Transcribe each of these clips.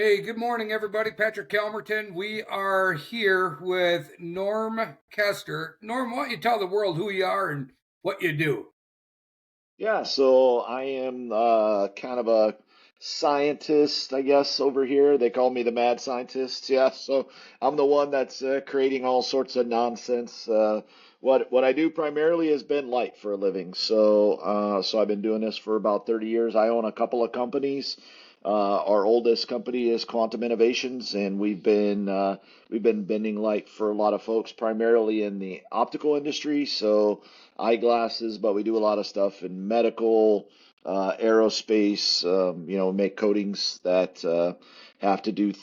Hey, good morning, everybody. Patrick Kalmerton. We are here with Norm Kester. Norm, why don't you tell the world who you are and what you do? Yeah, so I am kind of a scientist, I guess, over here. They call me the mad scientist. Yeah, so I'm the one that's creating all sorts of nonsense. What I do primarily is bend light for a living. So I've been doing this for about 30 years. I own a couple of companies. Our oldest company is Quantum Innovations, and we've been bending light for a lot of folks, primarily in the optical industry. So eyeglasses, but we do a lot of stuff in medical, aerospace. Make coatings that have to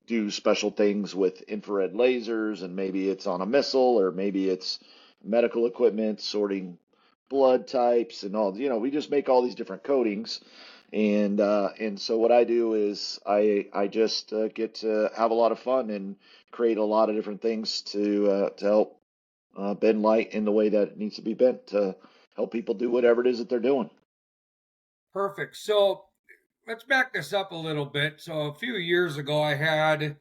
do special things with infrared lasers, and maybe it's on a missile, or maybe it's medical equipment, sorting blood types, and all. We just make all these different coatings. And so what I do is I just get to have a lot of fun and create a lot of different things to help bend light in the way that it needs to be bent to help people do whatever it is that they're doing. Perfect. So let's back this up a little bit. So a few years ago, I had,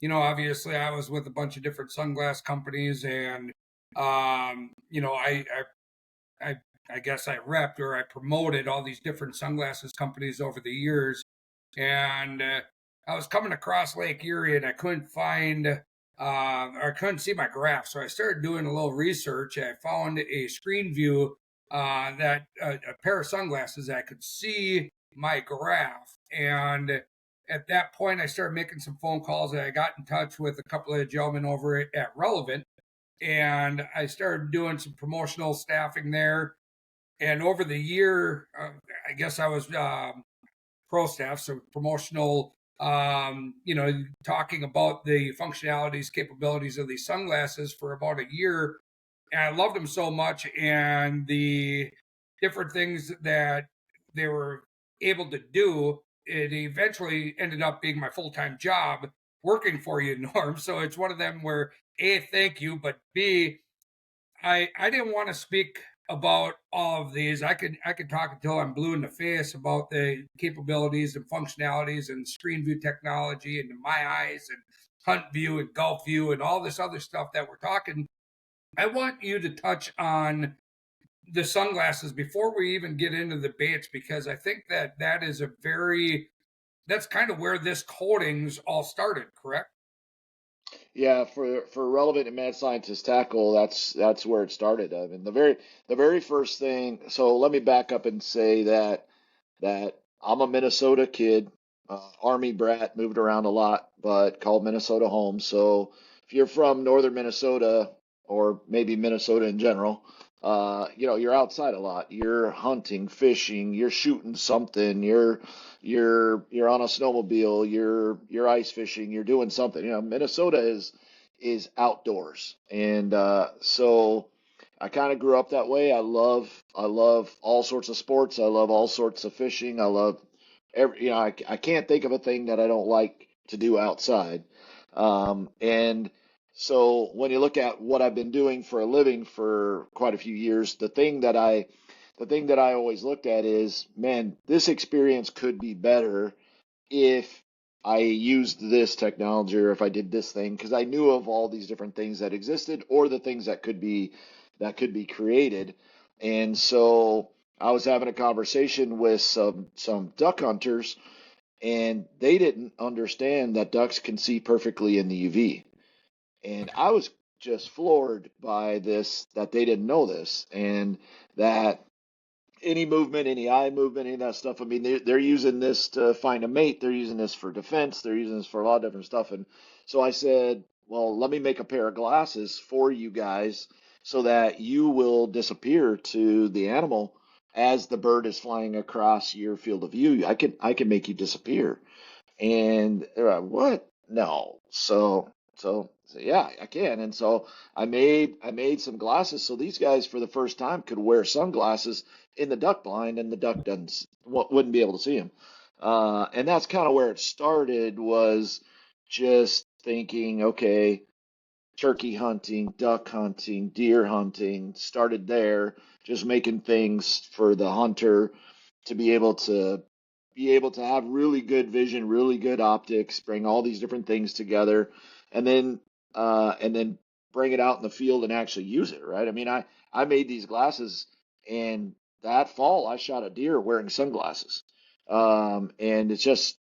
obviously I was with a bunch of different sunglass companies, and I I guess I repped or I promoted all these different sunglasses companies over the years, and I was coming across Lake Erie and I couldn't find or I couldn't see my graph. So I started doing a little research. I found a screen view that a pair of sunglasses that I could see my graph. And at that point, I started making some phone calls. And I got in touch with a couple of gentlemen over at Relevant, and I started doing some promotional staffing there. And over the year, I guess I was pro staff, so promotional, talking about the functionalities, capabilities of these sunglasses for about a year. And I loved them so much, and the different things that they were able to do. It eventually ended up being my full time job working for you, Norm. So it's one of them where A, thank you, but B, I didn't want to speak about all of these. I could talk until I'm blue in the face about the capabilities and functionalities and screen view technology and my eyes and hunt view and gulf view and all this other stuff that we're talking. I want you to touch on the sunglasses before we even get into the baits, because I think that that is a very that's kind of where this coatings all started, correct? Yeah, for relevant and mad scientist tackle, that's where it started. I mean, the very first thing. So let me back up and say that I'm a Minnesota kid, Army brat, moved around a lot, but called Minnesota home. So if you're from northern Minnesota, or maybe Minnesota in general, you're outside a lot. You're hunting, fishing, you're shooting something, you're on a snowmobile, you're ice fishing, you're doing something. Minnesota is outdoors, and so I kind of grew up that way. I love all sorts of sports. I love all sorts of fishing. I love I can't think of a thing that I don't like to do outside. And so when you look at what I've been doing for a living for quite a few years, the thing that I always looked at is, man, this experience could be better if I used this technology, or if I did this thing, because I knew of all these different things that existed, or the things that could be created. And so I was having a conversation with some duck hunters, and they didn't understand that ducks can see perfectly in the UV. And I was just floored by this, that they didn't know this, and that any movement, any eye movement, any of that stuff. I mean, they're using this to find a mate. They're using this for defense. They're using this for a lot of different stuff. And so I said, well, let me make a pair of glasses for you guys so that you will disappear to the animal as the bird is flying across your field of view. I can make you disappear. And they're like, what? No. So yeah, I can. And so I made some glasses so these guys for the first time could wear sunglasses in the duck blind, and the duck wouldn't be able to see them. And that's kind of where it started, was just thinking, okay, turkey hunting, duck hunting, deer hunting, started there, just making things for the hunter to be able to be able to have really good vision, really good optics, bring all these different things together, and then bring it out in the field and actually use it, right? I mean, I made these glasses, and that fall I shot a deer wearing sunglasses, and it's just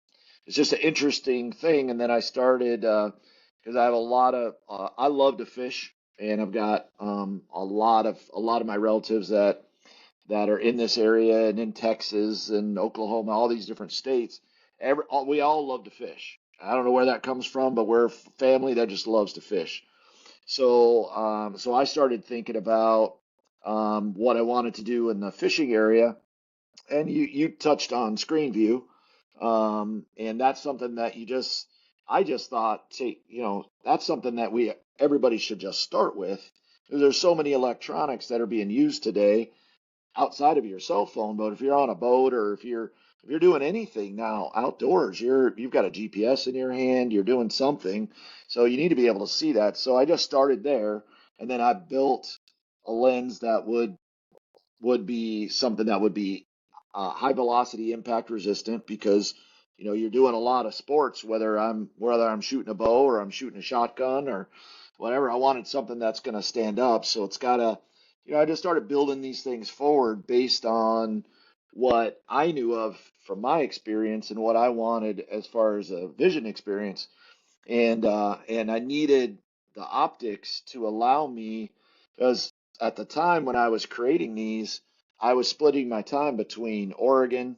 an interesting thing. And then I started because I have a lot of I love to fish, and I've got a lot of my relatives that are in this area and in Texas and Oklahoma, all these different states. We all love to fish. I don't know where that comes from, but we're a family that just loves to fish. So I started thinking about what I wanted to do in the fishing area, and you touched on screen view, and that's something that I just thought, that's something that everybody should just start with. There's so many electronics that are being used today outside of your cell phone, but if you're on a boat or if you're doing anything now outdoors, you've got a GPS in your hand, you're doing something. So you need to be able to see that. So I just started there, and then I built a lens that would be something that would be high velocity impact resistant, because you're doing a lot of sports, whether I'm shooting a bow or I'm shooting a shotgun or whatever. I wanted something that's going to stand up, so it's got to I just started building these things forward based on what I knew of from my experience and what I wanted as far as a vision experience, and I needed the optics to allow me, because at the time when I was creating these, I was splitting my time between Oregon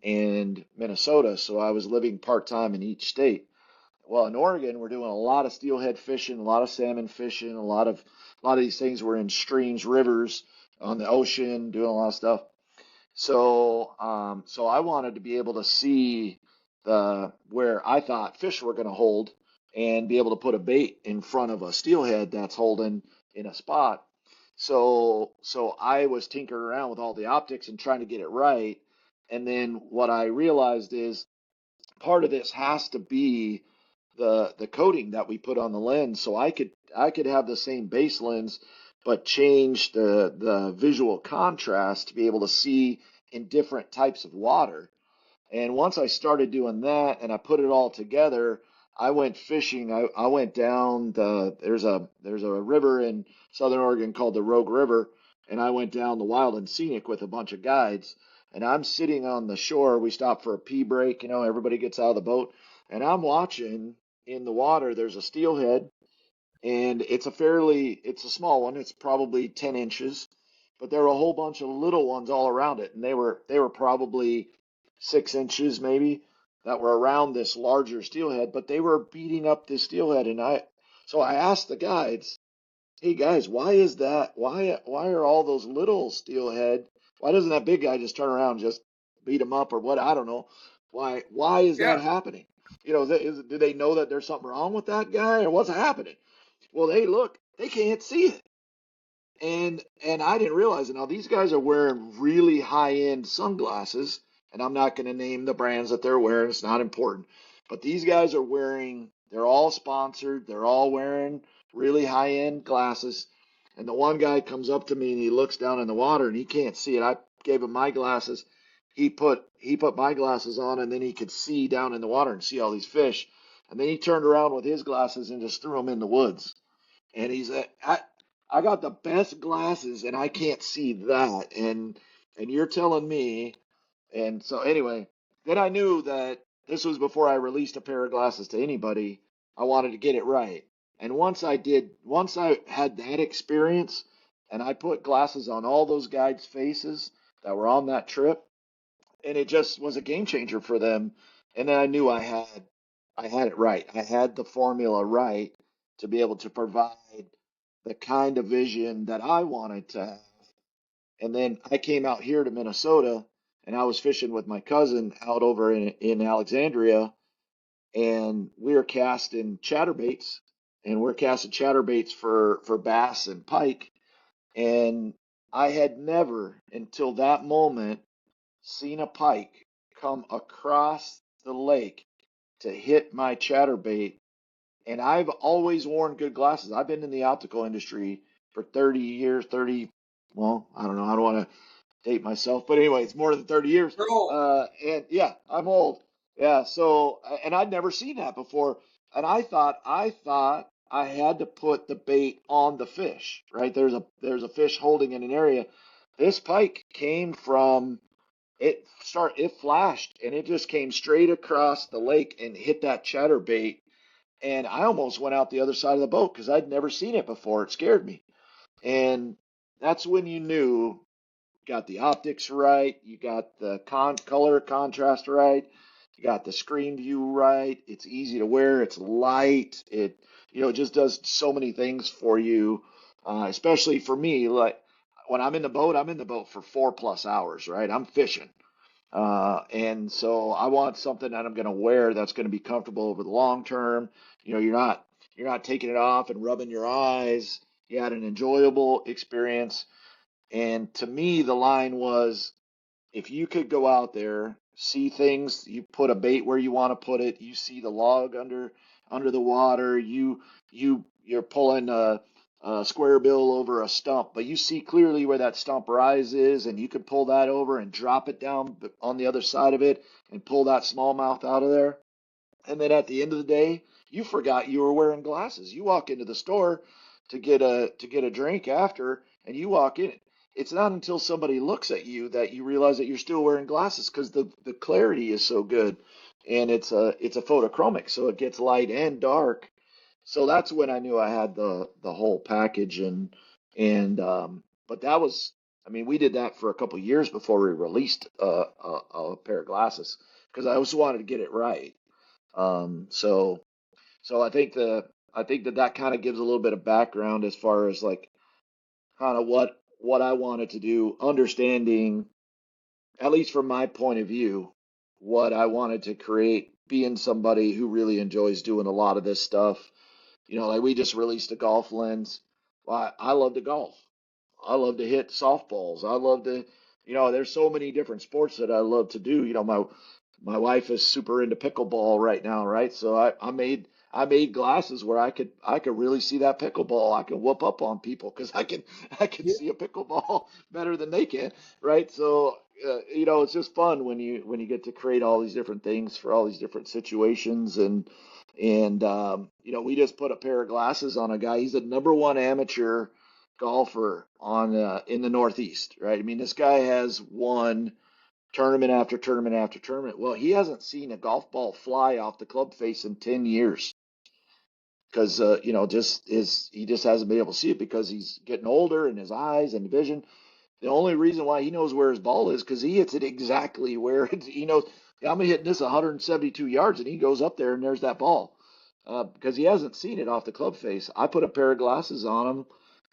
and Minnesota, so I was living part-time in each state. Well, in Oregon, we're doing a lot of steelhead fishing, a lot of salmon fishing, a lot of these things were in streams, rivers, on the ocean, doing a lot of stuff. So I wanted to be able to see the where I thought fish were going to hold, and be able to put a bait in front of a steelhead that's holding in a spot. So I was tinkering around with all the optics and trying to get it right. And then what I realized is part of this has to be the coating that we put on the lens. So I could have the same base lens, but change the visual contrast to be able to see in different types of water. And once I started doing that and I put it all together, I went fishing. I went down there's a river in Southern Oregon called the Rogue River, and I went down the Wild and Scenic with a bunch of guides. And I'm sitting on the shore. We stopped for a pee break. Everybody gets out of the boat, and I'm watching in the water. There's a steelhead, and it's a small one. It's probably 10 inches, but there were a whole bunch of little ones all around it, and they were probably 6 inches maybe, that were around this larger steelhead, but they were beating up this steelhead. So I asked the guides, "Hey guys, why is that? Why are all those little steelhead? Why doesn't that big guy just turn around and just beat them up or what? I don't know. Why is that Yeah. happening? Do they know that there's something wrong with that guy, or what's happening?" Well, hey, look, they can't see it. And I didn't realize it. Now these guys are wearing really high-end sunglasses, and I'm not going to name the brands that they're wearing. It's not important. But these guys are they're all sponsored. They're all wearing really high-end glasses. And the one guy comes up to me and he looks down in the water and he can't see it. I gave him my glasses. He put my glasses on, and then he could see down in the water and see all these fish. And then he turned around with his glasses and just threw them in the woods. And he's I got the best glasses and I can't see that. And you're telling me. And so anyway, then I knew that this was before I released a pair of glasses to anybody. I wanted to get it right. And once I had that experience and I put glasses on all those guides' faces that were on that trip, and it just was a game changer for them. And then I knew I had it right. I had the formula right to be able to provide the kind of vision that I wanted to have. And then I came out here to Minnesota, and I was fishing with my cousin out over in Alexandria, and we were casting chatterbaits, and we're casting chatterbaits for bass and pike. And I had never until that moment seen a pike come across the lake to hit my chatterbait. And I've always worn good glasses. I've been in the optical industry for 30 years, well, I don't know. I don't want to. date myself, but anyway, it's more than 30 years. Bro, And yeah, I'm old. Yeah, so and I'd never seen that before, and I thought I had to put the bait on the fish, right? There's a fish holding in an area. This pike came from it flashed and it just came straight across the lake and hit that chatterbait, and I almost went out the other side of the boat because I'd never seen it before. It scared me. And that's when you knew got the optics right, you got the color contrast right, you got the screen view right. It's easy to wear, it's light, it just does so many things for you. Especially for me, like when I'm in the boat for 4+ hours, right? I'm fishing. And so I want something that I'm going to wear that's going to be comfortable over the long term. You're not taking it off and rubbing your eyes. You had an enjoyable experience. And to me, the line was, if you could go out there, see things, you put a bait where you want to put it, you see the log under the water, you're pulling a square bill over a stump, but you see clearly where that stump rise is, and you could pull that over and drop it down on the other side of it and pull that smallmouth out of there. And then at the end of the day, you forgot you were wearing glasses. You walk into the store to get a drink after, and you walk in. It's not until somebody looks at you that you realize that you're still wearing glasses because the clarity is so good, and it's a photochromic, so it gets light and dark. So that's when I knew I had the whole package, and but that was, I mean, we did that for a couple years before we released a pair of glasses because I always wanted to get it right. So I think that kind of gives a little bit of background as far as like kind of what I wanted to do, understanding, at least from my point of view, what I wanted to create, being somebody who really enjoys doing a lot of this stuff. Like we just released a golf lens. Well, I love to golf. I love to hit softballs. I love to, there's so many different sports that I love to do. My wife is super into pickleball right now, right? So I made glasses where I could really see that pickleball. I can whoop up on people because I can yeah. see a pickleball better than they can, right? So it's just fun when you get to create all these different things for all these different situations, and we just put a pair of glasses on a guy. He's the number one amateur golfer on in the Northeast, right? I mean, this guy has won tournament after tournament after tournament. Well, he hasn't seen a golf ball fly off the club face in 10 years because just is he just hasn't been able to see it because he's getting older and his eyes and vision. The only reason why he knows where his ball is because he hits it exactly where he knows. I'm hitting this 172 yards, and he goes up there and there's that ball because he hasn't seen it off the club face. I put a pair of glasses on him,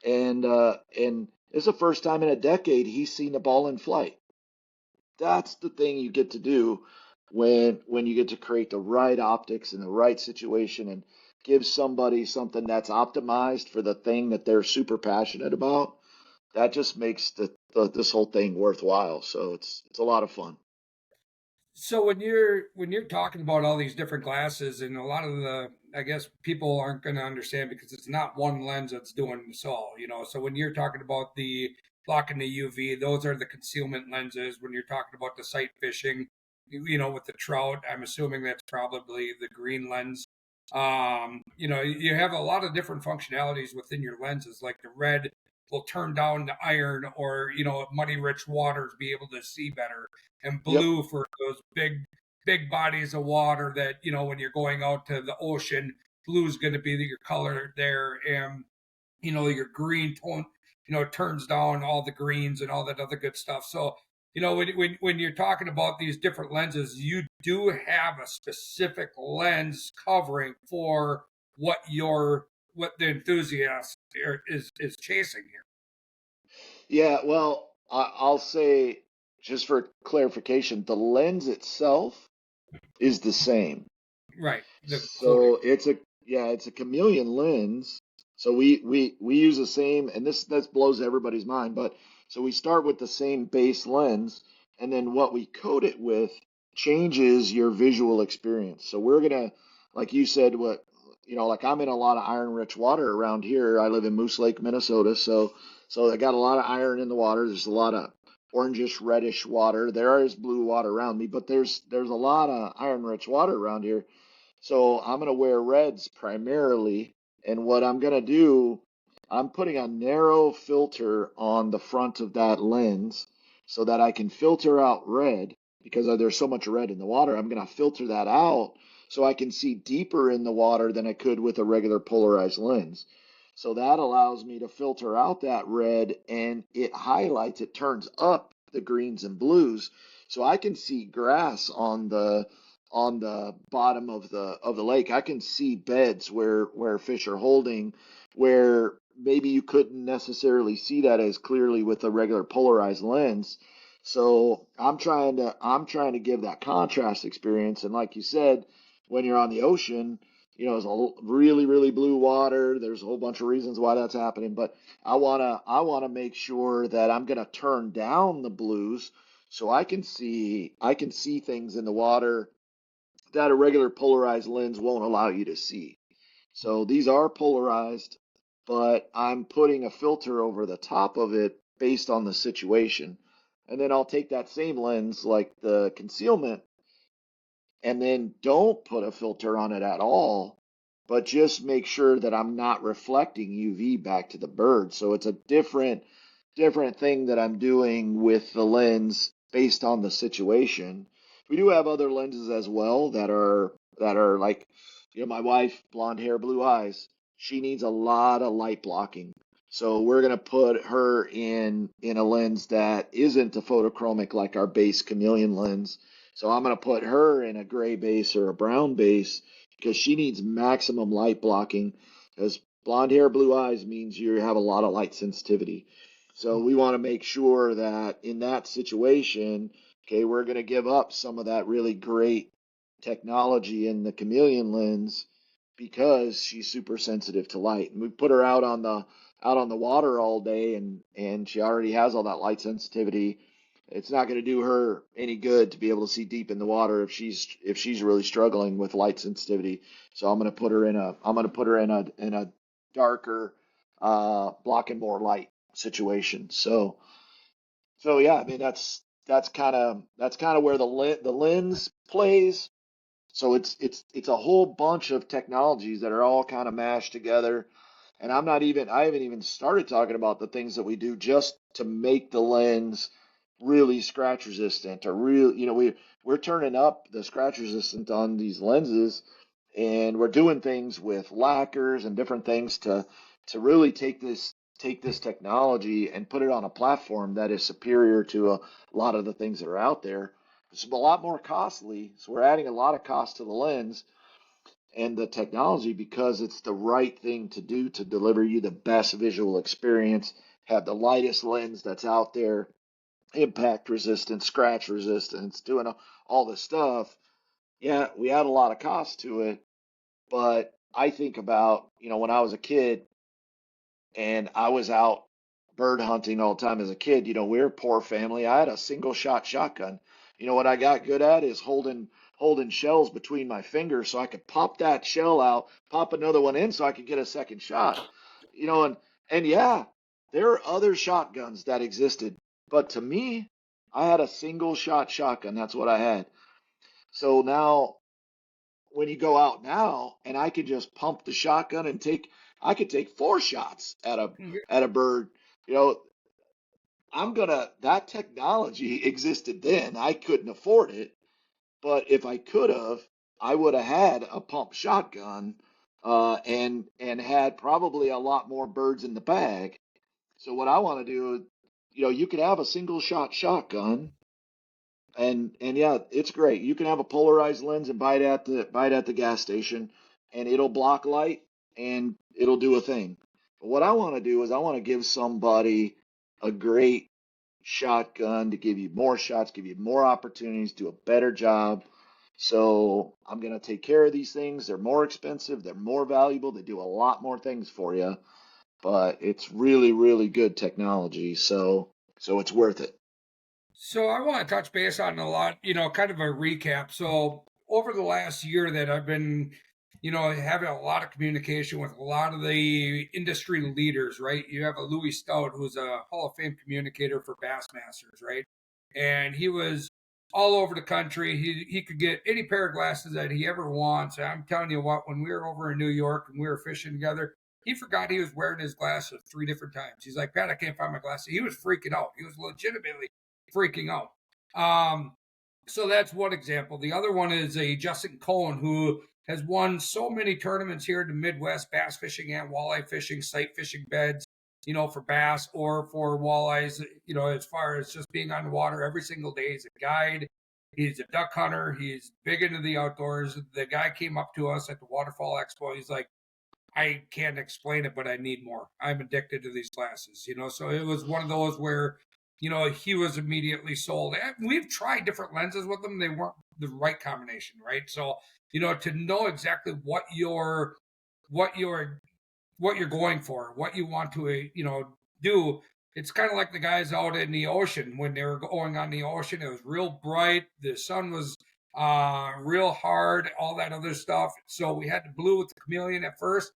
and it's the first time in a decade he's seen the ball in flight. That's the thing you get to do when you get to create the right optics in the right situation and give somebody something that's optimized for the thing that they're super passionate about. That just makes this whole thing worthwhile. So it's a lot of fun. So when you're talking about all these different glasses, and a lot of the, I guess people aren't going to understand because it's not one lens that's doing this all. So when you're talking about the blocking the UV, those are the concealment lenses. When you're talking about the sight fishing, with the trout, I'm assuming that's probably the green lens. You have a lot of different functionalities within your lenses, like the red will turn down the iron, or muddy rich waters be able to see better, and Yep. blue for those big bodies of water that when you're going out to the ocean, blue is going to be your color there, and your green tone turns down all the greens and all that other good stuff. So when you're talking about these different lenses, you do have a specific lens covering for what the enthusiast is chasing here. Yeah. Well, I'll say just for clarification, the lens itself is the same. Right, the coating. So it's a chameleon lens. So we use the same, and this blows everybody's mind, but so we start with the same base lens, and then what we coat it with changes your visual experience. So we're gonna, like you said, like I'm in a lot of iron rich water around here. I live in Moose Lake, Minnesota, so I got a lot of iron in the water. There's a lot of orangish reddish water. There is blue water around me, but there's a lot of iron rich water around here. So I'm going to wear reds primarily. And what I'm going to do, I'm putting a narrow filter on the front of that lens so that I can filter out red because there's so much red in the water. I'm going to filter that out so I can see deeper in the water than I could with a regular polarized lens. So that allows me to filter out that red, and it highlights, it turns up the greens and blues. So I can see grass on the bottom of the lake. I can see beds where fish are holding, where maybe you couldn't necessarily see that as clearly with a regular polarized lens. So I'm trying to give that contrast experience. And like you said, when you're on the ocean, there's a really, really blue water. There's a whole bunch of reasons why that's happening, but I wanna make sure that I'm gonna turn down the blues so I can see things in the water that a regular polarized lens won't allow you to see. So these are polarized, but I'm putting a filter over the top of it based on the situation. And then I'll take that same lens, like the concealment, and then don't put a filter on it at all, but just make sure that I'm not reflecting UV back to the bird. So it's a different thing that I'm doing with the lens based on the situation. We do have other lenses as well that are like, my wife, blonde hair, blue eyes. She needs a lot of light blocking. So we're gonna put her in a lens that isn't a photochromic like our base chameleon lens. So I'm going to put her in a gray base or a brown base because she needs maximum light blocking. Because blonde hair, blue eyes means you have a lot of light sensitivity. So we want to make sure that in that situation, okay, we're going to give up some of that really great technology in the chameleon lens because she's super sensitive to light. And we put her out on the water all day, and she already has all that light sensitivity. It's not going to do her any good to be able to see deep in the water if she's really struggling with light sensitivity. So I'm going to put her in a darker, blocking more light situation. So yeah, I mean that's kind of where the lens plays. So it's a whole bunch of technologies that are all kind of mashed together. And I haven't even started talking about the things that we do just to make the lens really scratch resistant or we're turning up the scratch resistant on these lenses, and we're doing things with lacquers and different things to really take this technology and put it on a platform that is superior to a lot of the things that are out there. It's a lot more costly, so we're adding a lot of cost to the lens and the technology because it's the right thing to do to deliver you the best visual experience, have the lightest lens that's out there, impact resistance, scratch resistance, doing all this stuff. Yeah, we add a lot of cost to it, but I think about, when I was a kid and I was out bird hunting all the time as a kid. We're a poor family. I had a single shot shotgun. What I got good at is holding shells between my fingers so I could pop that shell out, pop another one in so I could get a second shot. And yeah, there are other shotguns that existed, but to me, I had a single shot shotgun. That's what I had. So now when you go out now, and I could just pump the shotgun and I could take 4 shots at a bird. You know, that technology existed then. I couldn't afford it, but if I could have, I would have had a pump shotgun, and had probably a lot more birds in the bag. So what I want to do, you could have a single shot shotgun, and yeah, it's great. You can have a polarized lens and buy it at the gas station, and it'll block light and it'll do a thing. But what I want to do is I want to give somebody a great shotgun to give you more shots, give you more opportunities, do a better job. So I'm gonna take care of these things. They're more expensive, they're more valuable, they do a lot more things for you, but it's really, really good technology. So it's worth it. So I want to touch base on a lot, kind of a recap. So over the last year that I've been having a lot of communication with a lot of the industry leaders, right? You have a Louis Stout, who's a Hall of Fame communicator for Bassmasters, right? And he was all over the country. He could get any pair of glasses that he ever wants. I'm telling you what, when we were over in New York and we were fishing together, he forgot he was wearing his glasses 3 different times. He's like, Pat, I can't find my glasses. He was freaking out. He was legitimately freaking out. So that's one example. The other one is a Justin Cohen, who has won so many tournaments here in the Midwest, bass fishing and walleye fishing, sight fishing beds, for bass or for walleyes, as far as just being on the water every single day. He's a guide. He's a duck hunter. He's big into the outdoors. The guy came up to us at the Waterfall Expo. He's like, I can't explain it, but I need more. I'm addicted to these glasses, So it was one of those where, he was immediately sold. And we've tried different lenses with them. They weren't the right combination, right? So, to know exactly what you're going for, what you want to, do. It's kind of like the guys out in the ocean when they were going on the ocean. It was real bright. The sun was real hard, all that other stuff. So we had the blue with the chameleon at first.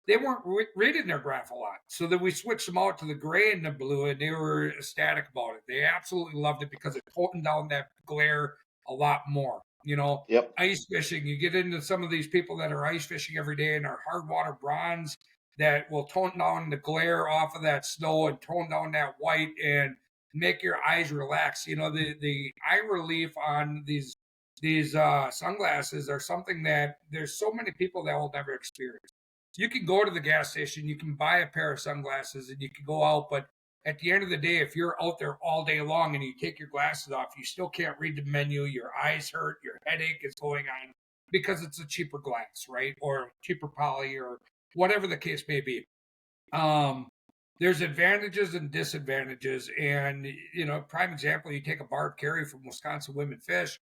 They weren't reading their graph a lot. So then we switched them out to the gray and the blue, and they were ecstatic about it. They absolutely loved it because it toned down that glare a lot more. Yep. Ice fishing, you get into some of these people that are ice fishing every day and are hard water bronze that will tone down the glare off of that snow and tone down that white and make your eyes relax. The eye relief on these sunglasses are something that there's so many people that will never experience. You can go to the gas station, you can buy a pair of sunglasses, and you can go out, but at the end of the day, if you're out there all day long and you take your glasses off, you still can't read the menu. Your eyes hurt, your headache is going on because it's a cheaper glass, right? Or cheaper poly, or whatever the case may be. There's advantages and disadvantages. And, prime example, you take a Barb Carey from Wisconsin Women Fish.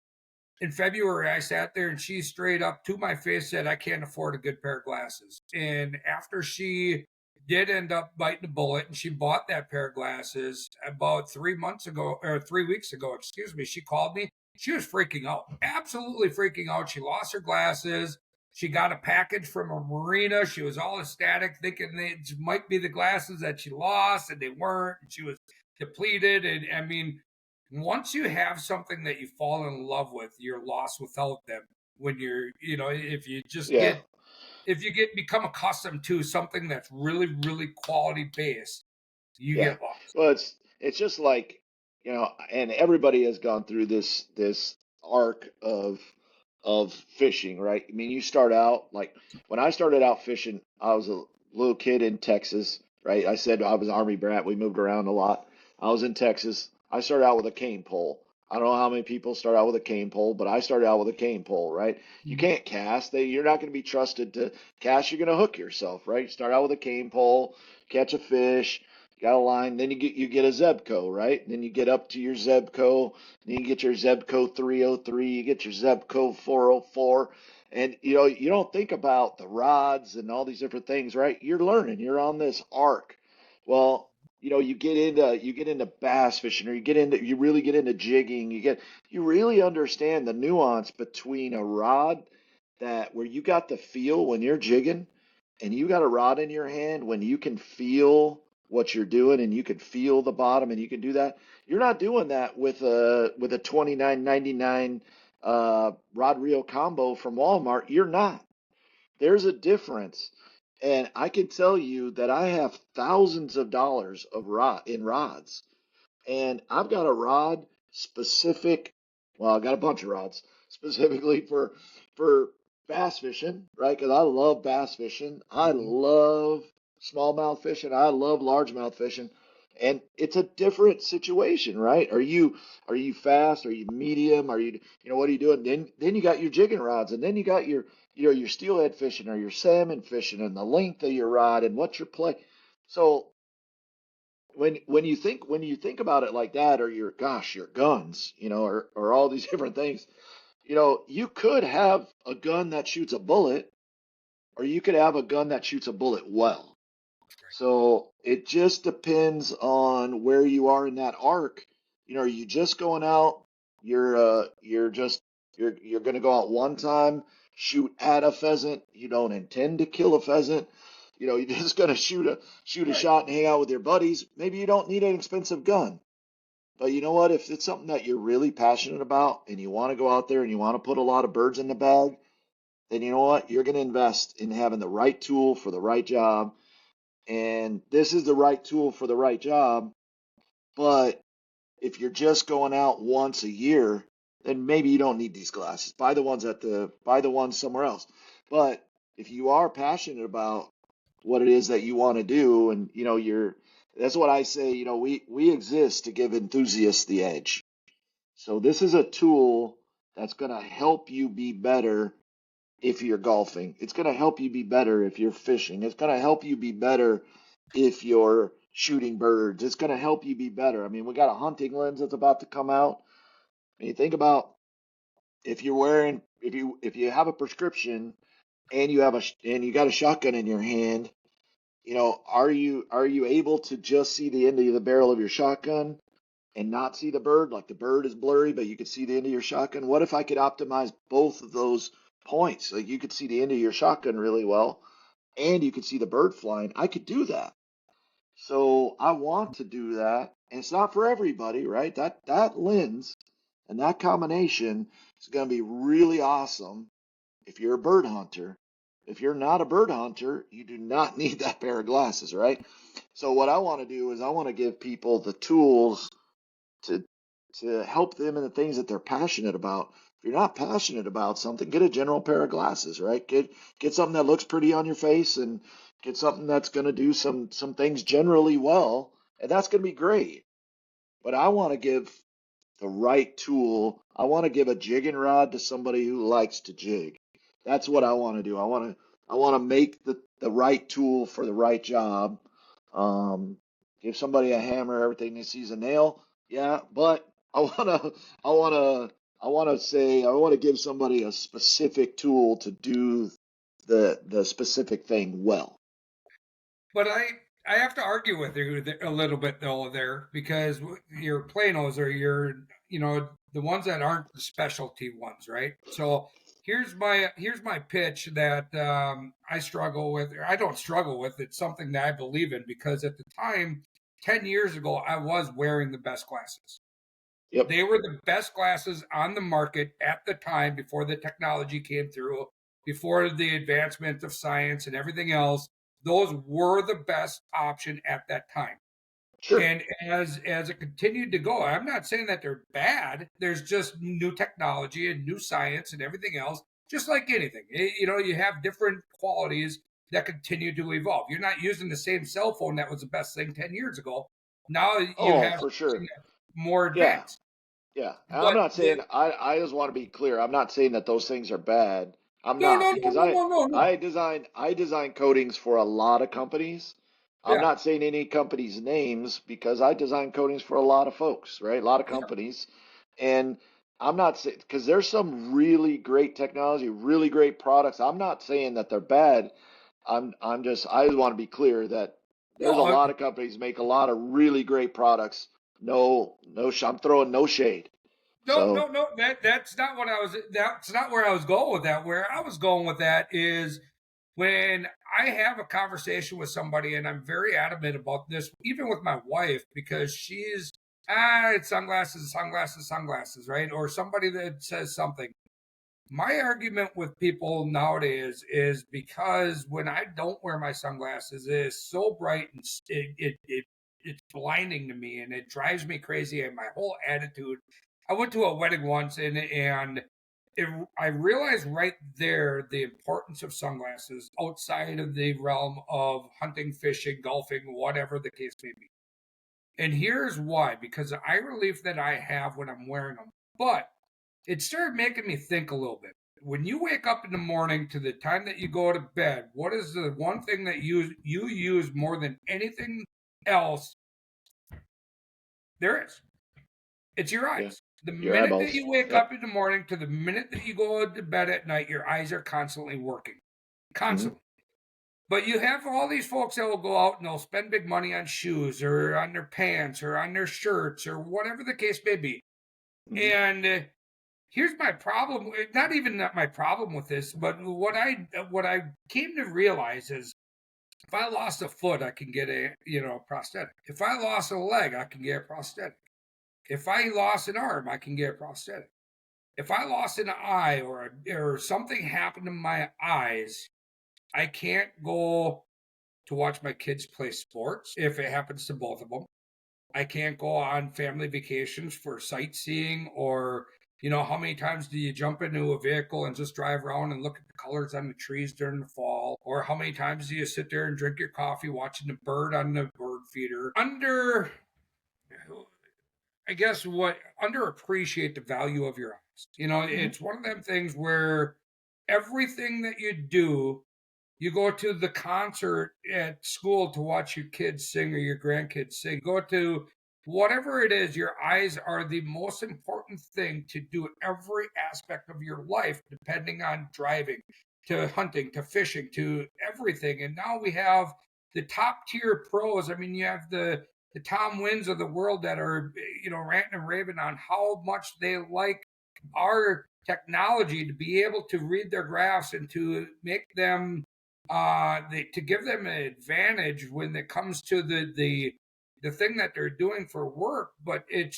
In February, I sat there and she straight up to my face said, I can't afford a good pair of glasses. And after she did end up biting the bullet and she bought that pair of glasses about 3 weeks ago, she called me. She was freaking out, absolutely freaking out. She lost her glasses. She got a package from a marina. She was all ecstatic, thinking it might be the glasses that she lost, and they weren't. And she was depleted. And I mean, once you have something that you fall in love with, you're lost without them. When you're, if you just Yeah. become accustomed to something that's really, really quality based, you Yeah. get lost. Well, it's just like, and everybody has gone through this arc of fishing, right? I mean, you start out like when I started out fishing, I was a little kid in Texas, right? I said I was an Army brat. We moved around a lot. I was in Texas. I started out with a cane pole. I don't know how many people start out with a cane pole, but I started out with a cane pole, right? You can't cast. You're not going to be trusted to cast. You're going to hook yourself, right? You start out with a cane pole, catch a fish, got a line, then you get a Zebco, right? Then you get up to your Zebco, then you get your Zebco 303, you get your Zebco 404, and you don't think about the rods and all these different things, right? You're learning, you're on this arc. Well, you get into bass fishing, or you really get into jigging, you really understand the nuance between a rod that where you got the feel when you're jigging, and you got a rod in your hand when you can feel what you're doing and you can feel the bottom and you can do that. You're not doing that with a 29.99 rod reel combo from Walmart. You're not. There's a difference. And I can tell you that I have thousands of dollars of rods. And I've got a rod specific, well, I got a bunch of rods specifically for bass fishing, right? Because I love bass fishing. I love smallmouth fishing. I love largemouth fishing. And it's a different situation, right? Are you fast? Are you medium? What are you doing? Then you got your jigging rods, and then you got your steelhead fishing or your salmon fishing, and the length of your rod and what's your play. So when you think about it like that, or your guns, or all these different things, you could have a gun that shoots a bullet, or you could have a gun that shoots a bullet well. So it just depends on where you are in that arc. Are you just going out? You're going to go out one time shoot at a pheasant. You don't intend to kill a pheasant. You're just gonna shoot a Right. shot and hang out with your buddies. Maybe you don't need an expensive gun. But you know what? If it's something that you're really passionate about and you want to go out there and you want to put a lot of birds in the bag, then you know what? You're going to invest in having the right tool for the right job. And this is the right tool for the right job. But if you're just going out once a year, then maybe you don't need these glasses. Buy the ones somewhere else. But if you are passionate about what it is that you want to do, and that's what I say, we exist to give enthusiasts the edge. So this is a tool that's going to help you be better if you're golfing. It's going to help you be better if you're fishing. It's going to help you be better if you're shooting birds. It's going to help you be better. I mean, we got a hunting lens that's about to come out. I mean, think about if you have a prescription and you got a shotgun in your hand, are you able to just see the end of the barrel of your shotgun and not see the bird? Like the bird is blurry, but you could see the end of your shotgun. What if I could optimize both of those points? Like you could see the end of your shotgun really well, and you could see the bird flying. I could do that. So I want to do that. And it's not for everybody, right? That lens and that combination is going to be really awesome if you're a bird hunter. If you're not a bird hunter, you do not need that pair of glasses, right? So what I want to do is I want to give people the tools to help them in the things that they're passionate about. If you're not passionate about something, get a general pair of glasses, right? Get something that looks pretty on your face and get something that's going to do some things generally well, and that's going to be great. But I want to give the right tool. I want to give a jigging rod to somebody who likes to jig. That's what I want to do. I want to make the right tool for the right job. Um, give somebody a hammer, everything they see is a nail. Yeah, but I wanna, I want to give somebody a specific tool to do the specific thing well. But I have to argue with you a little bit though there because your planos are the ones that aren't the specialty ones, right? So here's my pitch that I struggle with. Or I don't struggle with. It's something that I believe in because at the time, 10 years ago, I was wearing the best glasses. Yep, They were the best glasses on the market at the time before the technology came through, before the advancement of science and everything else. Those were the best option at that time. sure. And as it continued to go, I'm not saying that they're bad. There's just new technology and new science and everything else, just like anything. You have different qualities that continue to evolve. You're not using the same cell phone that was the best thing 10 years ago. Now you Oh, have for something sure. that's more Yeah. advanced. Yeah, and I'm But not saying I just want to be clear. I'm not saying that those things are bad. I'm no, not no, no, because no, no, no, no. I design coatings for a lot of companies. I'm Yeah, not saying any companies' names because I design coatings for a lot of folks, right? A lot of yeah. companies. And I'm not saying because there's some really great technology, really great products. I'm not saying that they're bad. I just want to be clear that there's a No, lot of companies make a lot of really great products. I'm throwing no shade. no, no, So, no. That's not what I was. That's not where I was going with that. Where I was going with that is when I have a conversation with somebody, and I'm very adamant about this, even with my wife, because she's it's sunglasses, sunglasses, sunglasses, right? Or somebody that says something. My argument with people nowadays is because when I don't wear my sunglasses, it is so bright and it's blinding to me and it drives me crazy and my whole attitude. I went to a wedding once I realized right there the importance of sunglasses outside of the realm of hunting, fishing, golfing, whatever the case may be. And here's why: because the eye relief that I have when I'm wearing them, but it started making me think a little bit. When you wake up in the morning to the time that you go to bed, what is the one thing that you use more than anything else there is? It's your yeah, eyes. The your minute that eyeballs. you wake Yep. up in the morning to the minute that you go to bed at night, your eyes are constantly working. Hmm. Constantly. But you have all these folks that will go out and they'll spend big money on shoes or on their pants or on their shirts or whatever the case may be. Hmm. And here's my problem. Not even not my problem with this, but what I came to realize is if I lost a foot, I can get a prosthetic. If I lost a leg, I can get a prosthetic. If I lost an arm, I can get a prosthetic. If I lost an eye or something happened to my eyes, I can't go to watch my kids play sports if it happens to both of them. I can't go on family vacations for sightseeing or, how many times do you jump into a vehicle and just drive around and look at the colors on the trees during the fall? Or how many times do you sit there and drink your coffee watching the bird on the bird feeder? I guess underappreciate the value of your eyes. It's one of them things where everything that you do, you go to the concert at school to watch your kids sing or your grandkids sing. Go to whatever it is, your eyes are the most important thing to do every aspect of your life, depending on driving, to hunting, to fishing, to everything. And now we have the top tier pros. I mean, you have the Tom Wins of the world that are, ranting and raving on how much they like our technology to be able to read their graphs and to make them to give them an advantage when it comes to the thing that they're doing for work. But it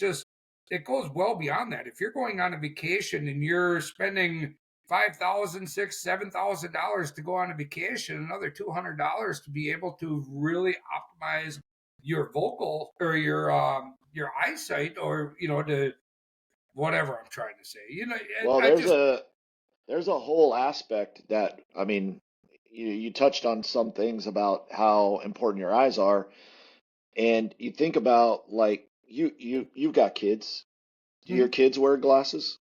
goes well beyond that. If you're going on a vacation and you're spending $5,000, $6,000, $7,000 to go on a vacation, another $200 to be able to really optimize your vocal or your eyesight, or to whatever I'm trying to say. Well, I just there's a whole aspect that, I mean, you touched on some things about how important your eyes are, and you think about like you've got kids. Do your kids wear glasses?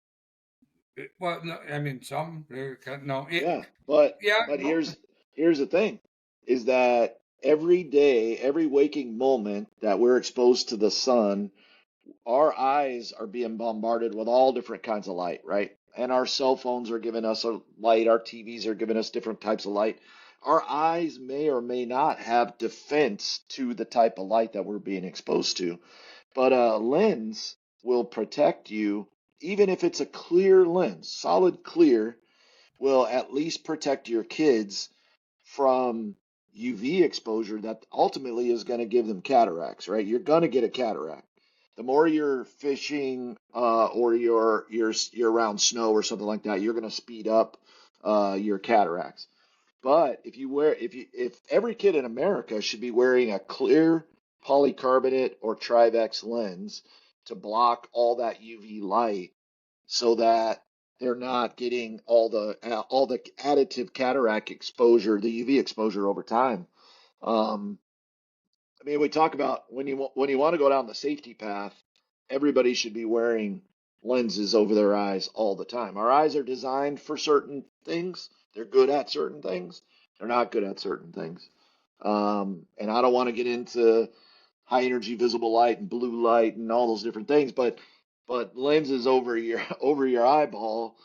well, no, I mean some no, Yeah, but yeah, but no, here's the thing, is that every day, every waking moment that we're exposed to the sun, our eyes are being bombarded with all different kinds of light, right? And our cell phones are giving us a light, our TVs are giving us different types of light. Our eyes may or may not have defense to the type of light that we're being exposed to. But a lens will protect you, even if it's a clear lens, solid clear, will at least protect your kids from UV exposure that ultimately is going to give them cataracts, right? You're going to get a cataract. The more you're fishing or you're around snow or something like that, you're going to speed up your cataracts. But if every kid in America should be wearing a clear polycarbonate or Trivex lens to block all that UV light so that they're not getting all the additive cataract exposure, the UV exposure over time. Um, I mean, we talk about when you want to go down the safety path, everybody should be wearing lenses over their eyes all the time. Our eyes are designed for certain things. They're good at certain things. They're not good at certain things. And I don't want to get into high energy visible light and blue light and all those different things, but lenses over your over your eyeball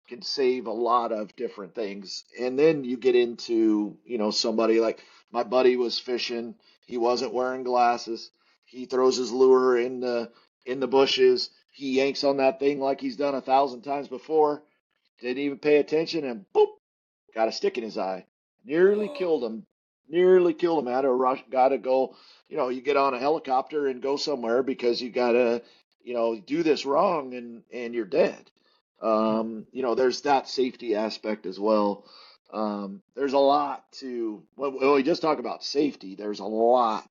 can save a lot of different things. And then you get into, somebody like my buddy was fishing, he wasn't wearing glasses. He throws his lure in the bushes. He yanks on that thing like he's done 1,000 times before. Didn't even pay attention and boop, got a stick in his eye. Nearly killed him. Nearly killed him. Had to rush. Got to go. You get on a helicopter and go somewhere because you got to, do this wrong and you're dead. There's that safety aspect as well. There's a lot to when we just talk about safety. There's a lot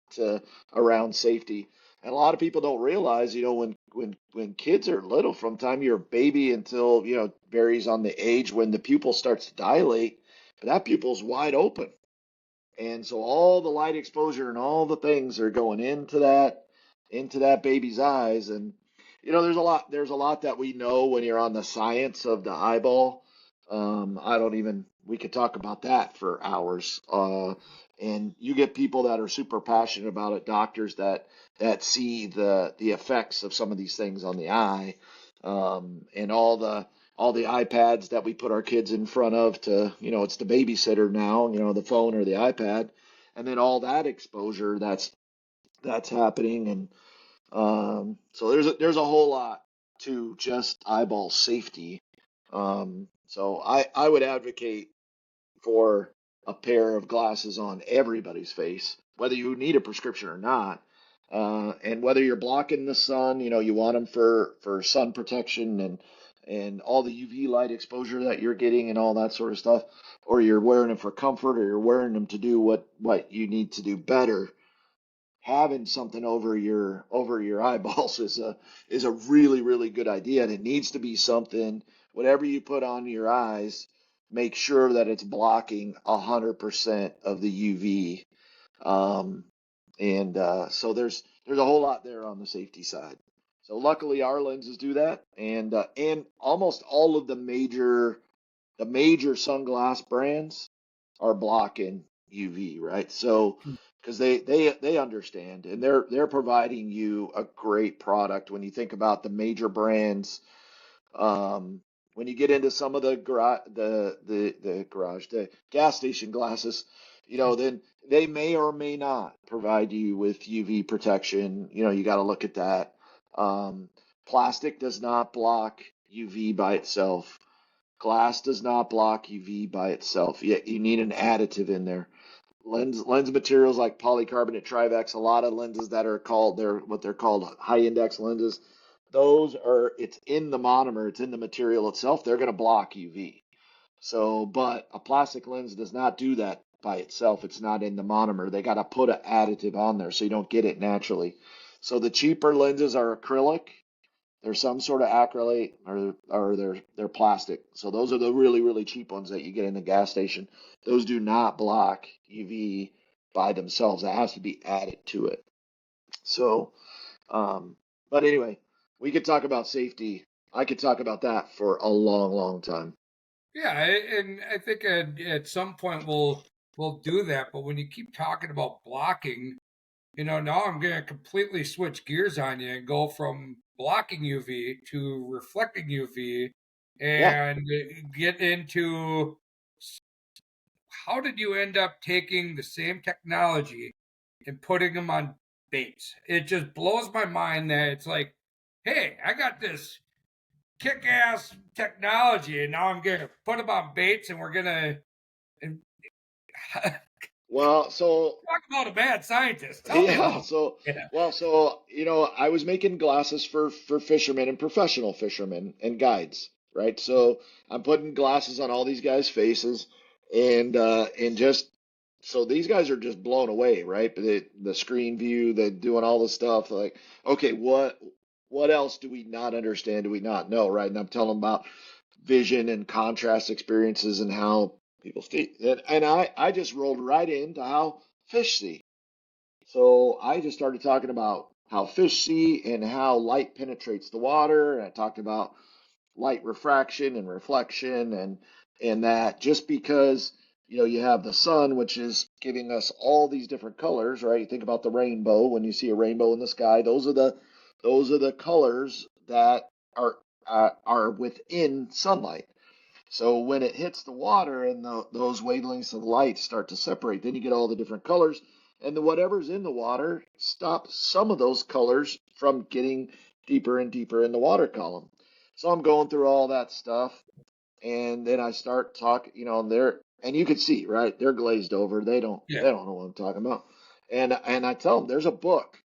around safety, and a lot of people don't realize, when kids are little, from the time you're a baby until varies on the age when the pupil starts to dilate, but that pupil's wide open. And so all the light exposure and all the things are going into that baby's eyes. And there's a lot that we know when you're on the science of the eyeball. I don't even we could talk about that for hours. And you get people that are super passionate about it, doctors that see the effects of some of these things on the eye, and all the iPads that we put our kids in front of to, it's the babysitter now, the phone or the iPad, and then all that exposure that's happening. And so there's a whole lot. to just eyeball safety. So I would advocate for a pair of glasses on everybody's face, whether you need a prescription or not. And whether you're blocking the sun, you want them for sun protection and all the UV light exposure that you're getting and all that sort of stuff, or you're wearing them for comfort, or you're wearing them to do what you need to do better. Having something over your eyeballs is a really really good idea, and it needs to be something. Whatever you put on your eyes, make sure that it's blocking 100% of the UV. um, and so there's a whole lot there on the safety side. So luckily our lenses do that, and almost all of the major sunglass brands are blocking UV, right? So because they understand, and they're providing you a great product. When you think about the major brands, um, when you get into some of the gas station glasses, then they may or may not provide you with UV protection. You got to look at that. Um, Plastic does not block UV by itself. Glass does not block UV by itself. You need an additive in there. Lens materials like polycarbonate Trivex, a lot of lenses that are what they're called high index lenses. It's in the monomer, it's in the material itself. They're going to block UV. So, but a plastic lens does not do that by itself. It's not in the monomer. They got to put an additive on there so you don't get it naturally. So the cheaper lenses are acrylic. There's some sort of acrylate, or they're plastic. So those are the really really cheap ones that you get in the gas station. Those do not block UV by themselves. That has to be added to it. So, um, but anyway, we could talk about safety. I could talk about that for a long long time. Yeah, and I think at some point we'll do that. But when you keep talking about blocking, now I'm going to completely switch gears on you and go from blocking UV to reflecting UV, Yeah. and get into how did you end up taking the same technology and putting them on baits? It just blows my mind that it's like, hey, I got this kick ass technology, and now I'm going to put them on baits, and we're going to Well, so talk about a bad scientist. Tell me about yeah, so it. well, so I was making glasses for fishermen and professional fishermen and guides, right? So I'm putting glasses on all these guys' faces, and just so these guys are just blown away, right? The screen view, they're doing all the stuff like, okay, what else do we not understand? Do we not know, right? And I'm telling them about vision and contrast experiences and how people see, and I just rolled right into how fish see. So I just started talking about how fish see and how light penetrates the water. And I talked about light refraction and reflection, and that just because you have the sun, which is giving us all these different colors, right? You think about the rainbow. When you see a rainbow in the sky, those are the colors that are within sunlight. So when it hits the water and those wavelengths of light start to separate, then you get all the different colors. And whatever's in the water stops some of those colors from getting deeper and deeper in the water column. So I'm going through all that stuff, and then I start talking, and you can see, right? They're glazed over. They don't Yeah. they don't know what I'm talking about. And I tell them there's a book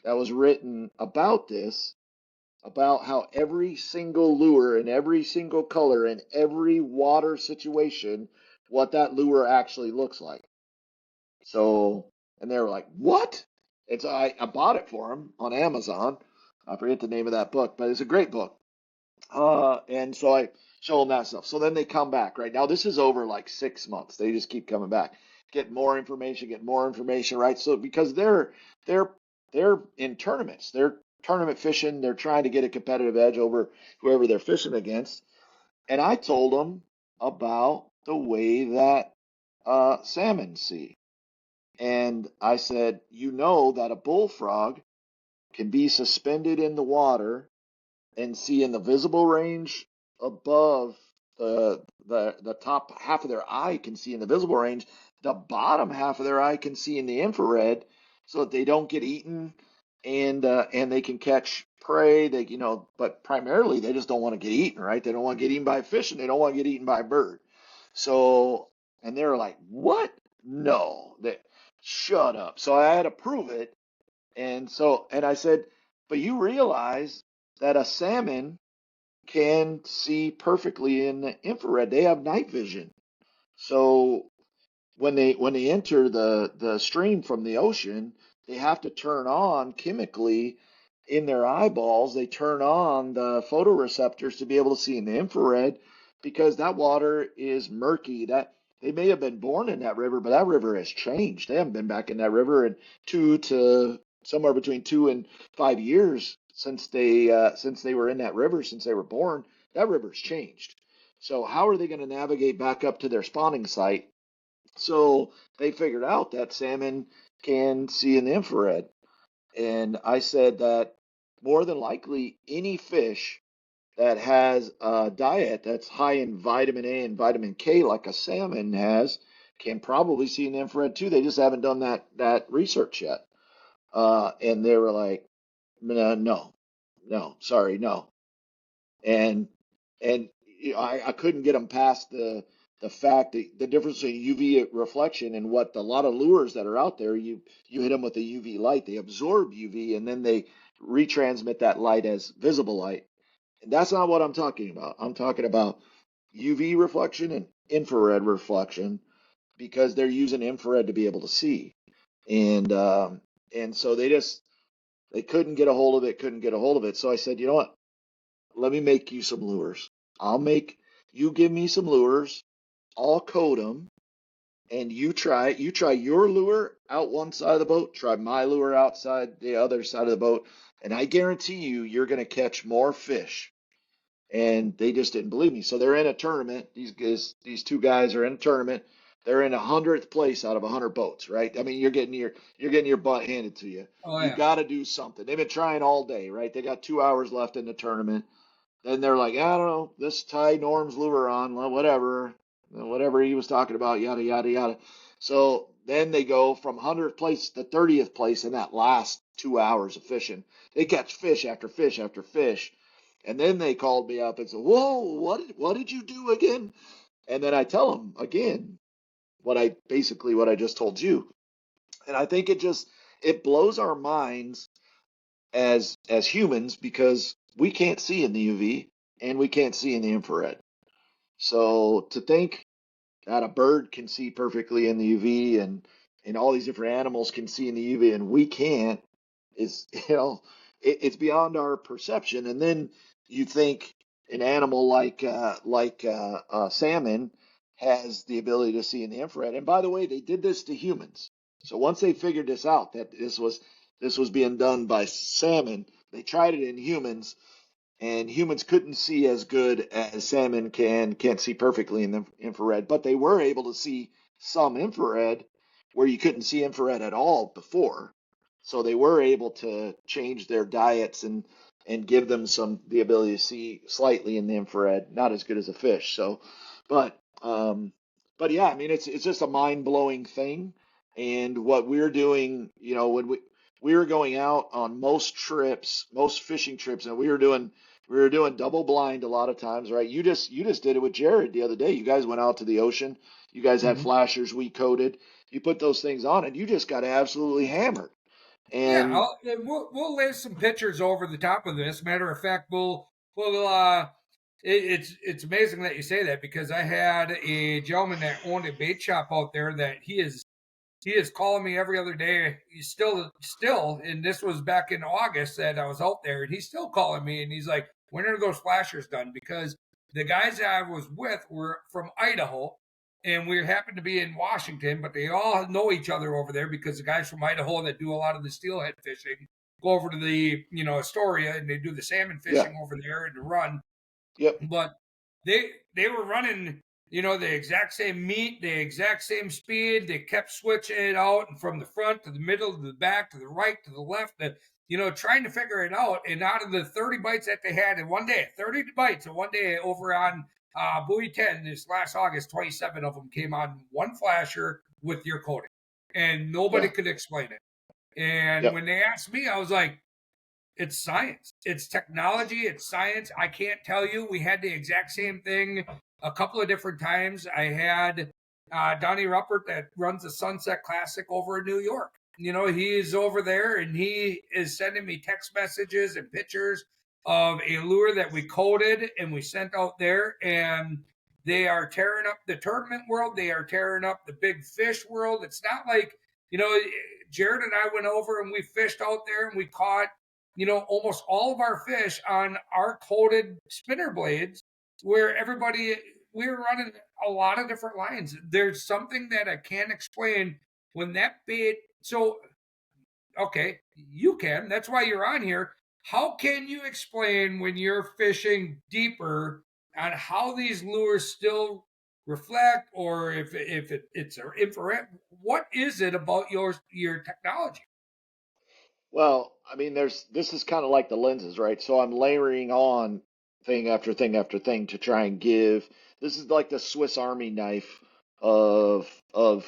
that was written about this, about how every single lure in every single color in every water situation, what that lure actually looks like. So, and they were like, "What?" And so I bought it for them on Amazon. I forget the name of that book, but it's a great book. And so I show them that stuff. So then they come back. Right now, this is over like 6 months. They just keep coming back, get more information. Right. So because they're in tournaments, they're tournament fishing. They're trying to get a competitive edge over whoever they're fishing against. And I told them about the way that salmon see. And I said, that a bullfrog can be suspended in the water and see in the visible range above the top half of their eye can see in the visible range, the bottom half of their eye can see in the infrared, so that they don't get eaten and they can catch prey. They, but primarily they just don't want to get eaten, right? They don't want to get eaten by a fish, and they don't want to get eaten by a bird. So, and they're like, "What? No, shut up." So I had to prove it, and I said, "But you realize that a salmon can see perfectly in the infrared. They have night vision. So when they enter the stream from the ocean, they have to turn on chemically in their eyeballs. They turn on the photoreceptors to be able to see in the infrared because that water is murky. That they may have been born in that river, but that river has changed. They haven't been back in that river in somewhere between 2 and 5 years since they were in that river, since they were born. That river's changed. So how are they going to navigate back up to their spawning site? So they figured out that salmon can see in the infrared. And I said that more than likely any fish that has a diet that's high in vitamin A and vitamin K, like a salmon has, can probably see in the infrared too. They just haven't done that research yet. And they were like, no, no, sorry, no. and and I couldn't get them past the fact that the difference in UV reflection and what a lot of lures that are out there, you hit them with a UV light, they absorb UV and then they retransmit that light as visible light. And that's not what I'm talking about. I'm talking about UV reflection and infrared reflection because they're using infrared to be able to see. And so they couldn't get a hold of it, couldn't get a hold of it. So I said, you know what? Let me make you some lures. You give me some lures, I'll code them, and you try your lure out one side of the boat, try my lure outside the other side of the boat, and I guarantee you're going to catch more fish. And they just didn't believe me. So they're in a tournament. These two guys are in a tournament. They're in 100th place out of 100 boats, right? I mean, you're getting your butt handed to you. Oh You yeah. got to do something. They've been trying all day, right? They got 2 hours left in the tournament. Then they're like, I don't know, this tie Norm's lure on, well, whatever he was talking about, yada yada yada. So then they go from 100th place to 30th place in that last 2 hours of fishing. They catch fish after fish after fish, and then they called me up and said, "Whoa, what did you do again?" And then I tell them again what I just told you, and I think it blows our minds as humans because we can't see in the UV and we can't see in the infrared. So to think that a bird can see perfectly in the UV and all these different animals can see in the UV and we can't is it's beyond our perception. And then you think an animal like salmon has the ability to see in the infrared. And by the way, they did this to humans. So once they figured this out that this was being done by salmon, they tried it in humans and humans couldn't see as good as salmon can't see perfectly in the infrared, but they were able to see some infrared where you couldn't see infrared at all before. So they were able to change their diets and give them the ability to see slightly in the infrared, not as good as a fish. So, but but yeah, I mean it's just a mind-blowing thing. And what we're doing, when we were going out on most trips, most fishing trips, and we were doing double blind a lot of times, right? You just did it with Jared the other day. You guys went out to the ocean. You guys had Hmm. flashers we coded. You put those things on, and you just got absolutely hammered. Yeah, And we'll lay some pictures over the top of this. Matter of fact, we'll it's amazing that you say that because I had a gentleman that owned a bait shop out there that he is calling me every other day. He's still, and this was back in August that I was out there, and he's still calling me, and he's like, "When are those flashers done?" Because the guys that I was with were from Idaho, and we happened to be in Washington, but they all know each other over there because the guys from Idaho that do a lot of the steelhead fishing go over to the Astoria and they do the salmon yeah, fishing over there and the run. yep, But they were running the exact same meat, the exact same speed. They kept switching it out and from the front to the middle to the back to the right to the left, trying to figure it out. And out of the 30 bites that they had in one day, 30 bites in one day over on buoy 10 this last August, 27 of them came on one flasher with your coating, and nobody yeah. could explain it. And Yep. when they asked me, I was like, it's science, it's technology, it's science. I can't tell you. We had the exact same thing a couple of different times. I had Donnie Ruppert that runs the Sunset Classic over in New York. You know, he's over there and he is sending me text messages and pictures of a lure that we coded and we sent out there. And they are tearing up the tournament world. They are tearing up the big fish world. It's not like, you know, Jared and I went over and we fished out there and we caught, you know, almost all of our fish on our coated spinner blades, where everybody, we were running a lot of different lines. There's something that I can't explain when that bait. So, okay, you can. That's why you're on here. How can you explain when you're fishing deeper on how these lures still reflect, or if it's an infrared? What is it about your technology? Well, I mean, this is kind of like the lenses, right? So I'm layering on thing after thing after thing to try and give. This is like the Swiss Army knife of a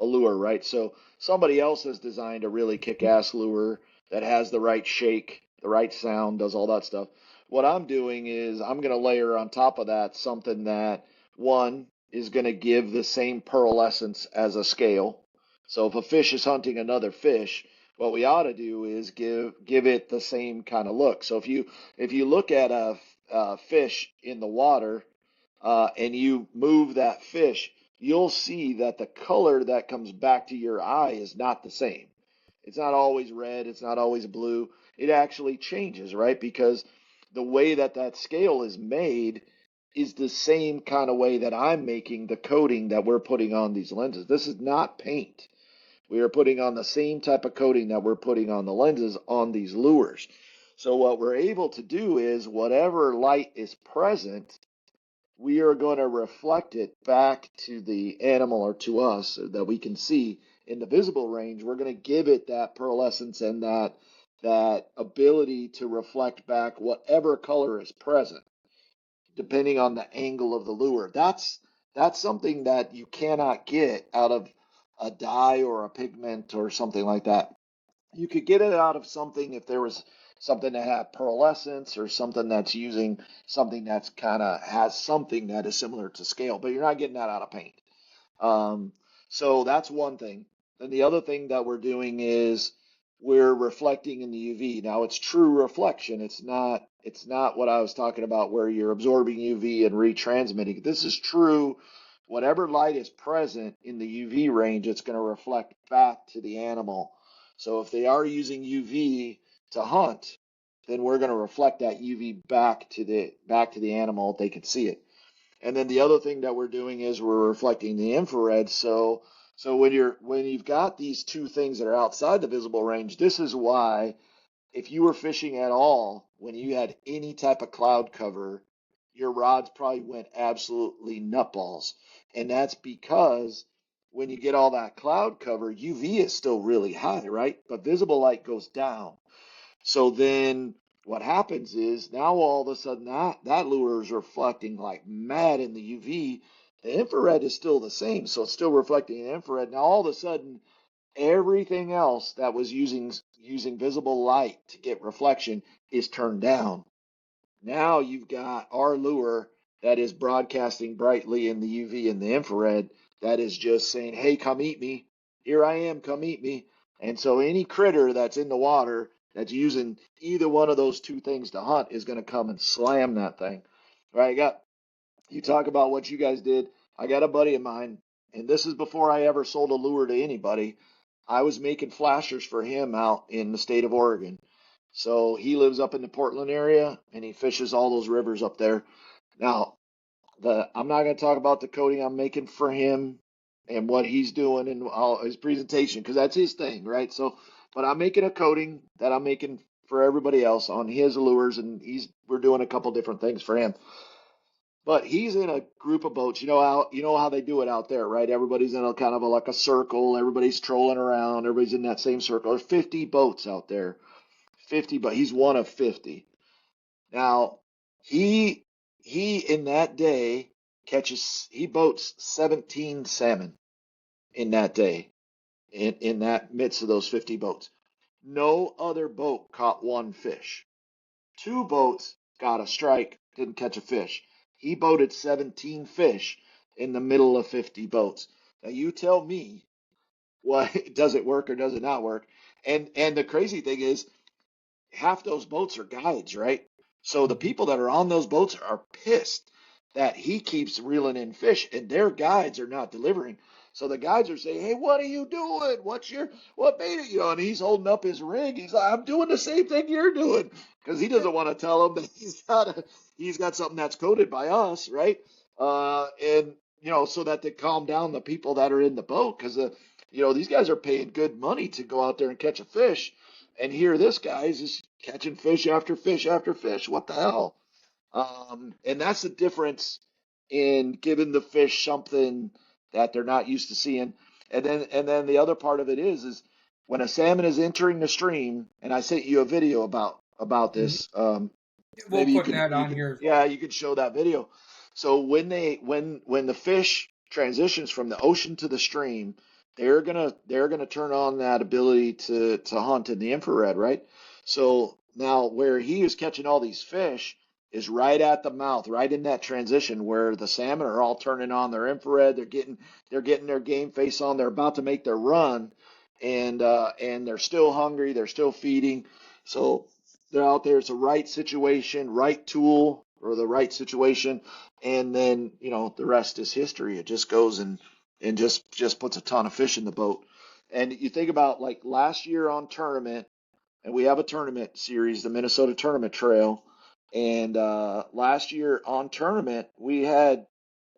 lure, right? So somebody else has designed a really kick-ass lure that has the right shake, the right sound, does all that stuff. What I'm doing is I'm going to layer on top of that something that one is going to give the same pearlescence as a scale. So if a fish is hunting another fish, what we ought to do is give it the same kind of look. So if you look at a fish in the water and you move that fish, you'll see that the color that comes back to your eye is not the same. It's not always red. It's not always blue. It actually changes, right? Because the way that that scale is made is the same kind of way that I'm making the coating that we're putting on these lenses. This is not paint. We are putting on the same type of coating that we're putting on the lenses on these lures. So what we're able to do is whatever light is present, we are going to reflect it back to the animal or to us that we can see in the visible range. We're going to give it that pearlescence and that ability to reflect back whatever color is present, depending on the angle of the lure. That's something that you cannot get out of a dye or a pigment or something like that. You could get it out of something if there was something that had pearlescence or something that's using something that's kind of has something that is similar to scale, but you're not getting that out of paint. Um, so that's one thing. Then the other thing that we're doing is we're reflecting in the UV. Now it's true reflection. It's not what I was talking about where you're absorbing UV and retransmitting. This is true. Whatever light is present in the UV range, it's going to reflect back to the animal. So if they are using UV to hunt, then we're going to reflect that UV back to the animal. They can see it. And then the other thing that we're doing is we're reflecting the infrared. So when you've got these two things that are outside the visible range, this is why if you were fishing at all, when you had any type of cloud cover, your rods probably went absolutely nutballs. And that's because when you get all that cloud cover, UV is still really high, right? But visible light goes down. So then what happens is now all of a sudden that lure is reflecting like mad in the UV. The infrared is still the same, so it's still reflecting in infrared. Now all of a sudden everything else that was using visible light to get reflection is turned down. Now you've got our lure that is broadcasting brightly in the UV and the infrared that is just saying, hey, come eat me. Here I am, come eat me. And so any critter that's in the water that's using either one of those two things to hunt is going to come and slam that thing. All right, you talk about what you guys did. I got a buddy of mine, and this is before I ever sold a lure to anybody. I was making flashers for him out in the state of Oregon. So he lives up in the Portland area and he fishes all those rivers up there. Now, I'm not going to talk about the coating I'm making for him and what he's doing and all his presentation because that's his thing, right? So, but I'm making a coating that I'm making for everybody else on his lures, and we're doing a couple different things for him. But he's in a group of boats. You know how they do it out there, right? Everybody's in a kind of like a circle. Everybody's trolling around. Everybody's in that same circle. There's 50 boats out there. 50, but he's one of 50. Now, he in that day he boats 17 salmon in that day in that midst of those 50 boats. No other boat caught one fish. Two boats got a strike, didn't catch a fish. He boated 17 fish in the middle of 50 boats. Now you tell me, what does it work or does it not work? And the crazy thing is, half those boats are guides, right? So the people that are on those boats are pissed that he keeps reeling in fish and their guides are not delivering. So the guides are saying, "Hey, what are you doing? What made it?" And he's holding up his rig. He's like, "I'm doing the same thing you're doing," because he doesn't want to tell them that he's got something that's coded by us, right? And so that they calm down the people that are in the boat, because these guys are paying good money to go out there and catch a fish, and here this guy is just catching fish after fish after fish. What the hell? And that's the difference in giving the fish something that they're not used to seeing. And then the other part of it is when a salmon is entering the stream, and I sent you a video about this. We'll Maybe put that on here as well. yeah, you could show that video. So when the fish transitions from the ocean to the stream, they're gonna turn on that ability to hunt in the infrared, right? So now where he is catching all these fish is right at the mouth, right in that transition where the salmon are all turning on their infrared. They're getting their game face on. They're about to make their run, and they're still hungry. They're still feeding. So they're out there. It's the right situation, right tool, or the right situation, and then the rest is history. It just goes and just puts a ton of fish in the boat. And you think about like last year on tournament, and we have a tournament series, the Minnesota Tournament Trail. And last year on tournament, we had,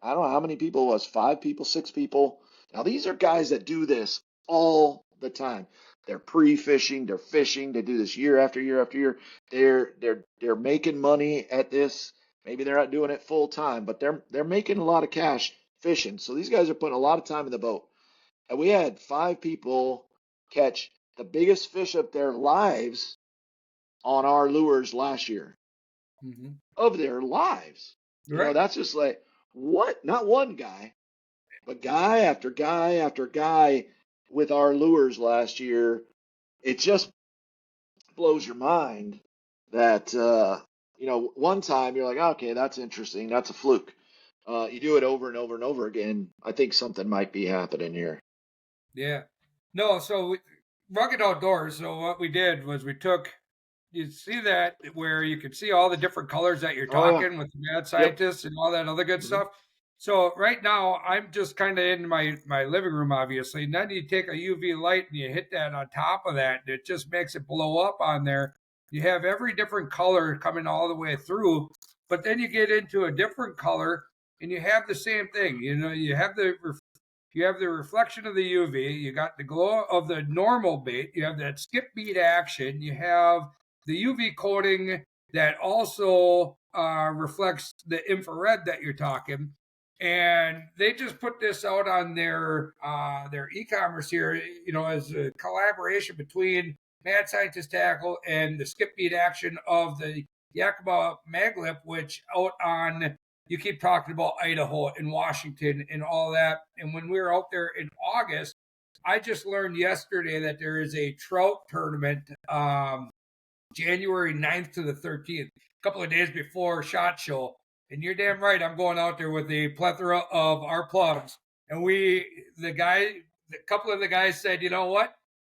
I don't know how many people it was, 5 people, 6 people. Now these are guys that do this all the time. They're pre-fishing, they're fishing, they do this year after year after year. They're making money at this. Maybe they're not doing it full time, but they're making a lot of cash fishing. So these guys are putting a lot of time in the boat. And we had 5 people catch the biggest fish of their lives on our lures last year. Of their lives. Right. That's just like, what? Not one guy, but guy after guy after guy with our lures last year. It just blows your mind that, one time you're like, okay, that's interesting. That's a fluke. You do it over and over and over again. I think something might be happening here. Yeah. No, so rugged outdoors. So what we did was you see that where you can see all the different colors that you're Oh, yeah. talking with the mad Yep. scientists and all that other good Hmm. stuff. So right now I'm just kind of in my living room, obviously. And then you take a UV light and you hit that on top of that, and it just makes it blow up on there. You have every different color coming all the way through, but then you get into a different color and you have the same thing. You have the reflection of the UV, you got the glow of the normal bait, you have that skip bead action, you have the UV coating that also reflects the infrared that you're talking. And they just put this out on their e-commerce here, as a collaboration between Mad Scientist Tackle and the skip bead action of the Yakima Maglip, which out on, you keep talking about Idaho and Washington and all that. And when we were out there in August, I just learned yesterday that there is a trout tournament, January 9th to the 13th, a couple of days before SHOT Show. And you're damn right, I'm going out there with a plethora of our plugs. And a couple of the guys said, you know what?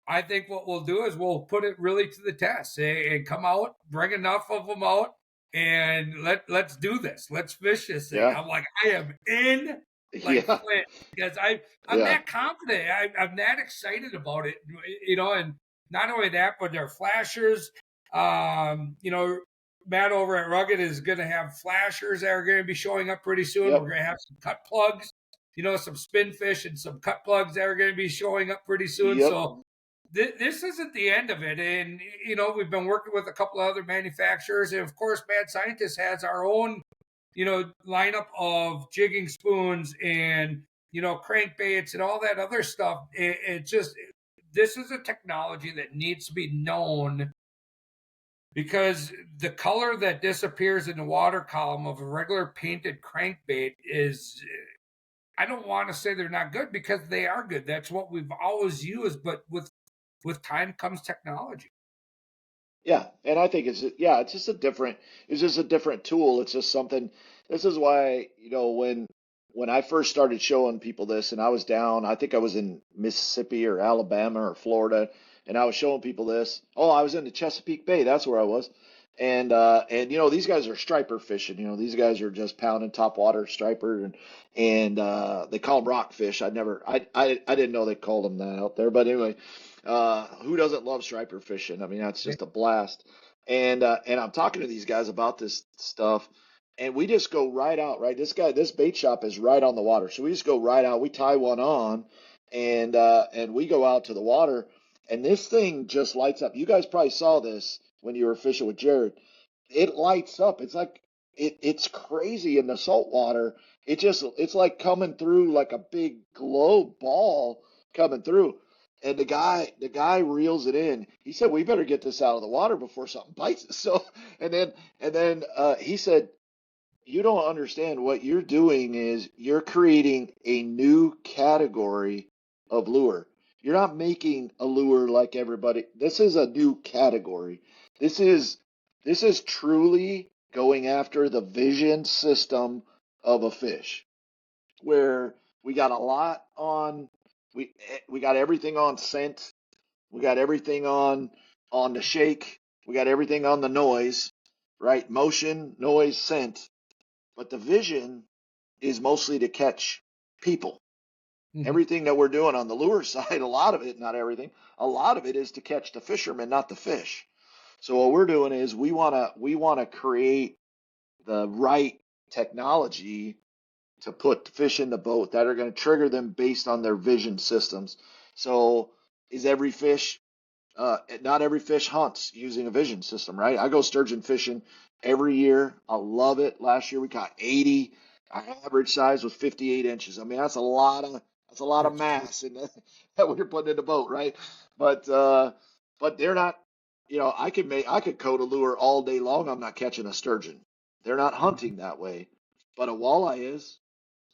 I think what we'll do is we'll put it really to the test, and come out, bring enough of them out, and let's do this. Let's fish this thing. Yeah. I'm like, I am in like Yeah. Flint, because I'm Yeah. that confident. I'm that excited about it, and not only that, but their flashers. Matt over at Rugged is going to have flashers that are going to be showing up pretty soon. Yep. We're going to have some cut plugs, some spin fish and some cut plugs that are going to be showing up pretty soon. Yep. So this isn't the end of it. And, we've been working with a couple of other manufacturers. And, of course, Mad Scientist has our own, lineup of jigging spoons and, crankbaits and all that other stuff. This is a technology that needs to be known, because the color that disappears in the water column of a regular painted crankbait is, I don't want to say they're not good, because they are good. That's what we've always used. But with with time comes technology. Yeah, and I think it's just a different tool. It's just something. This is why, when I first started showing people this, and I was down, I think I was in Mississippi or Alabama or Florida, and I was showing people this. Oh, I was in the Chesapeake Bay. That's where I was. And these guys are striper fishing. These guys are just pounding top water striper, and they call them rockfish. I didn't know they called them that out there, but anyway, who doesn't love striper fishing? I mean, that's just a blast. And I'm talking to these guys about this stuff, and we just go right out, right? This bait shop is right on the water, so we just go right out. We tie one on, and we go out to the water, and this thing just lights up. You guys probably saw this when you were fishing with Jared. It lights up. It's like it's crazy in the salt water. It's like coming through like a big glow ball coming through. And the guy reels it in. He said, "We better get this out of the water before something bites us." So, and then he said, "You don't understand. What you're doing is you're creating a new category of lure. You're not making a lure like everybody. This is a new category. This is this is truly going after the vision system of a fish, where we got a lot on we got everything on scent, we got everything on the shake, we got everything on the noise, right? Motion, noise, scent, but the vision is mostly to catch people. Mm-hmm. Everything that we're doing on the lure side, a lot of it, not everything, a lot of it is to catch the fisherman, not the fish. So what we're doing is we want to create the right technology to put fish in the boat that are going to trigger them based on their vision systems. So is every fish not every fish hunts using a vision system, right? I go sturgeon fishing every year. I love it. Last year we caught 80. Our average size was 58 inches. I mean, that's a lot of That's true. mass in that we're putting in the boat, right? But they're not. I could coat a lure all day long. I'm not catching a sturgeon. They're not Mm-hmm. hunting that way, but a walleye is,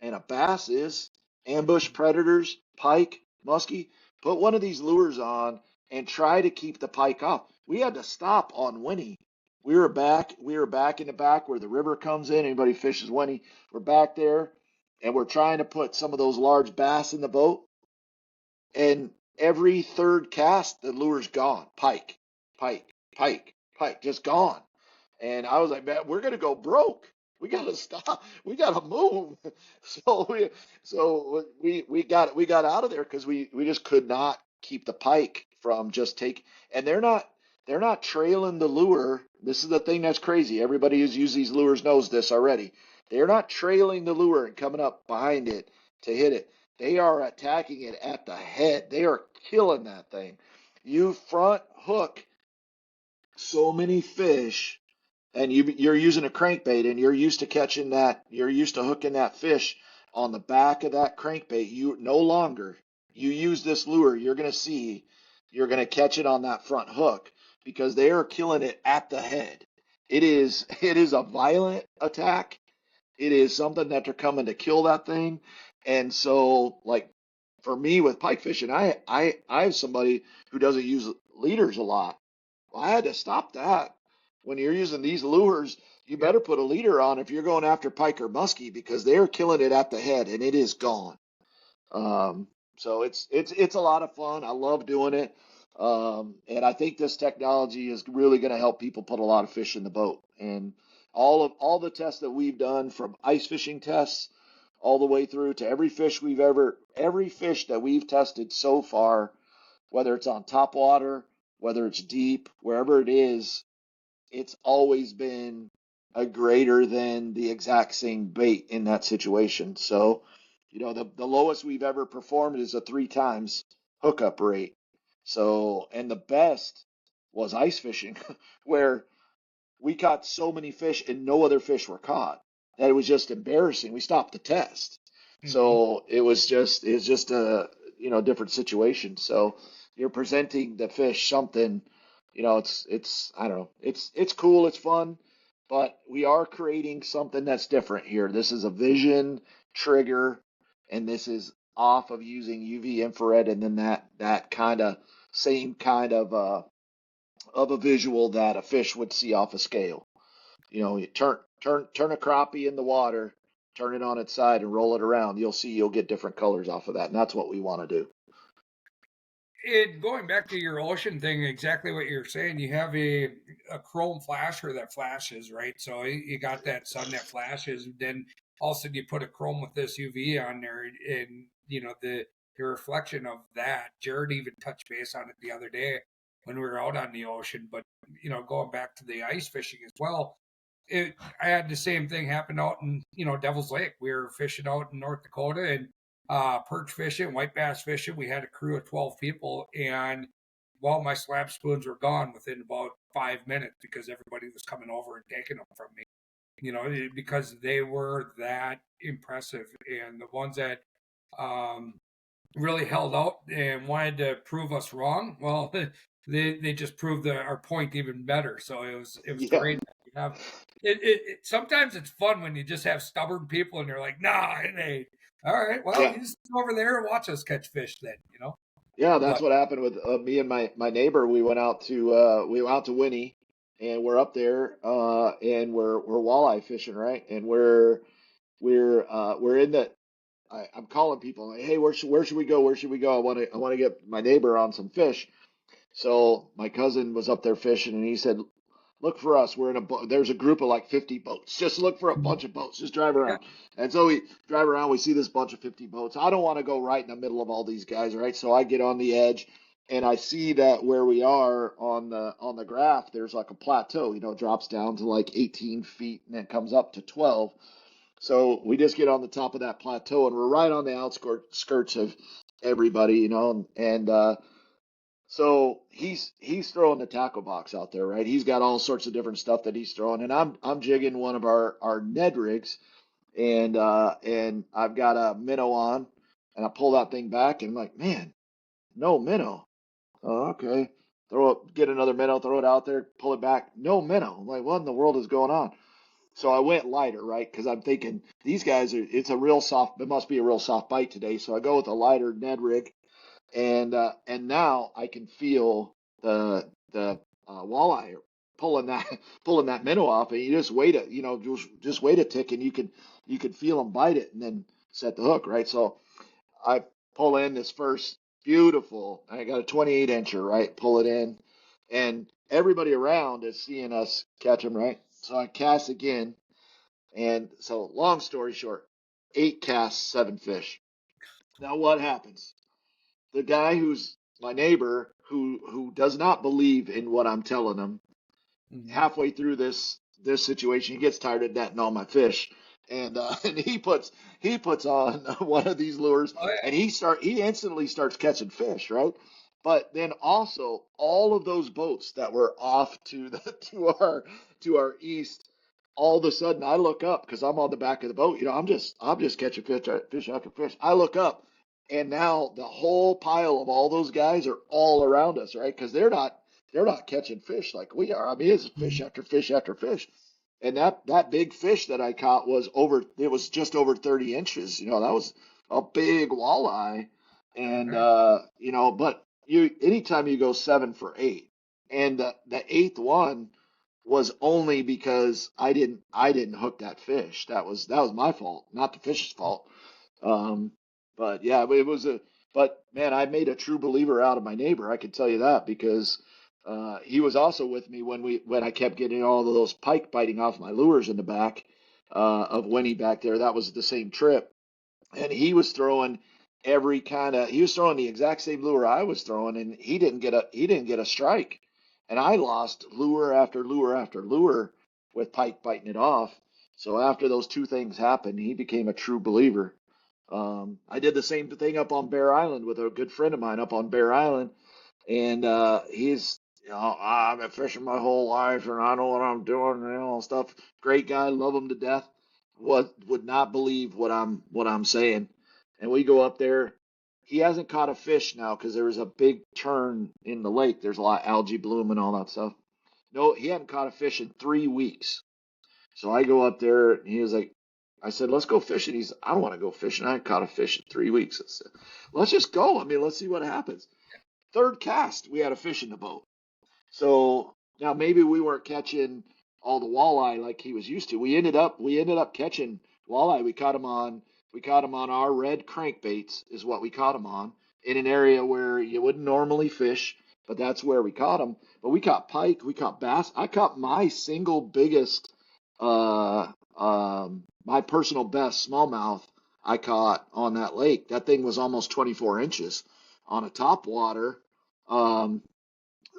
and a bass is. Ambush predators, pike, muskie. Put one of these lures on and try to keep the pike off. We had to stop on Winnie. We were back in the back where the river comes in. Anybody fishes Winnie? We're back there, and we're trying to put some of those large bass in the boat. And every third cast, the lure's gone. Pike, pike, pike, pike, just gone. And I was like, man, we're gonna go broke. We gotta stop. We gotta move. So we got out of there because we just could not keep the pike from just take. And they're not trailing the lure. This is the thing that's crazy. Everybody who's used these lures knows this already. They're not trailing the lure and coming up behind it to hit it. They are attacking it at the head. They are killing that thing. You front hook so many fish, and you're using a crankbait, and you're used to catching that, you're used to hooking that fish on the back of that crankbait. You no longer, you use this lure, you're going to catch it on that front hook because they are killing it at the head. It is a violent attack. It is something that they're coming to kill that thing. And so, like, for me with pike fishing, I have somebody who doesn't use leaders a lot. Well, I had to stop that. When you're using these lures, you Yep. better put a leader on if you're going after pike or muskie because they're killing it at the head and it is gone. So it's a lot of fun. I love doing it. And I think this technology is really going to help people put a lot of fish in the boat. And all the tests that we've done, from ice fishing tests all the way through to every fish that we've tested so far, whether it's on top water, whether it's deep, wherever it is, it's always been a greater than the exact same bait in that situation. So, the lowest we've ever performed is a 3 times hookup rate. So, and the best was ice fishing, where we caught so many fish and no other fish were caught that it was just embarrassing. We stopped the test. Mm-hmm. So it was just a different situation. So you're presenting the fish something, it's I don't know. It's cool, it's fun, but we are creating something that's different here. This is a vision trigger, and this is off of using UV infrared, and then that kind of same kind of a visual that a fish would see off a scale. You know, you turn a crappie in the water, turn it on its side and roll it around. You'll get different colors off of that, and that's what we want to do. Going back to your ocean thing, exactly what you're saying. You have a chrome flasher that flashes, right? So you got that sun that flashes. Then all of a sudden you put a chrome with this UV on there, and the reflection of that. Jared even touched base on it the other day when we were out on the ocean. But going back to the ice fishing as well, I had the same thing happen out in Devil's Lake. We were fishing out in North Dakota and perch fishing, white bass fishing. We had a crew of 12 people, and my slab spoons were gone within about 5 minutes because everybody was coming over and taking them from me. Because they were that impressive, and the ones that really held out and wanted to prove us wrong, well, they just proved our point even better. So it was Yeah, great. You have sometimes it's fun when you just have stubborn people and they're like, nah, it ain't. All right, well, yeah, you just go over there and watch us catch fish then. yeah. That's But what happened with me and my neighbor. We went out to Winnie, and we're up there, and we're walleye fishing, right? And we're in the I'm calling people like, hey, where should we go? Where should we go? I want to get my neighbor on some fish. So my cousin was up there fishing, and he said, look for us. There's a group of like 50 boats. Just look for a bunch of boats. Just drive yeah, around. And so we drive around. We see this bunch of 50 boats. I don't want to go right in the middle of all these guys, right? So I get on the edge, and I see that where we are on the graph, there's like a plateau. It drops down to like 18 feet, and it comes up to 12. So we just get on the top of that plateau, and we're right on the outskirts of everybody, and so he's throwing the tackle box out there, right? He's got all sorts of different stuff that he's throwing, and I'm jigging one of our Ned rigs, and I've got a minnow on, and I pull that thing back, and I'm like, man, no minnow. Oh, okay. Get another minnow, throw it out there, pull it back, no minnow. I'm like, what in the world is going on? So I went lighter, right? Because I'm thinking these guys it must be a real soft bite today. So I go with a lighter Ned rig, and now I can feel the walleye pulling that pulling that minnow off, and you just wait just wait a tick, and you can feel them bite it, and then set the hook, right? So I pull in this first beautiful. I got a 28 incher, right? Pull it in, and everybody around is seeing us catch them, right? So I cast again, and so long story short, 8 casts, 7 fish. Now what happens? The guy who's my neighbor, who does not believe in what I'm telling him, mhm. halfway through this situation, he gets tired of netting all my fish, and and he puts on one of these lures, Oh and yeah, he instantly starts catching fish, right? But then also all of those boats that were off to our east, all of a sudden I look up because I'm on the back of the boat. I'm just catching fish after fish. I look up, and now the whole pile of all those guys are all around us, right? Because they're not catching fish like we are. I mean, it's fish mhm. after fish after fish. And that big fish that I caught it was just over 30 inches. That was a big walleye. All And, right. but anytime you go 7 for 8, and the eighth one was only because I didn't hook that fish. That was my fault, not the fish's fault. Um, but yeah, but man, I made a true believer out of my neighbor. I can tell you that because he was also with me when I kept getting all of those pike biting off my lures in the back of Winnie back there. That was the same trip, and he was throwing the exact same lure I was throwing, and he didn't get a strike, and I lost lure after lure after lure with pike biting it off. So after those two things happened, he became a true believer. I did the same thing up on Bear Island with a good friend of mine up on Bear Island, and I've been fishing my whole life, and I know what I'm doing, and all stuff. Great guy, love him to death. Would not believe what I'm saying, and we go up there. He hasn't caught a fish now because there was a big turn in the lake. There's a lot of algae bloom and all that stuff. No, he hadn't caught a fish in 3 weeks. So I go up there, and he was like, I said, let's go fishing. I don't want to go fishing. I ain't caught a fish in 3 weeks. I said, let's just go. I mean, let's see what happens. third cast, we had a fish in the boat. So now maybe we weren't catching all the walleye like he was used to. We ended up catching walleye. We caught him on our red crankbaits is what we caught him on in an area where you wouldn't normally fish, but that's where we caught him. But we caught pike, we caught bass. I caught my single biggest, my personal best smallmouth I caught on that lake. That thing was almost 24 inches on a top water. Um,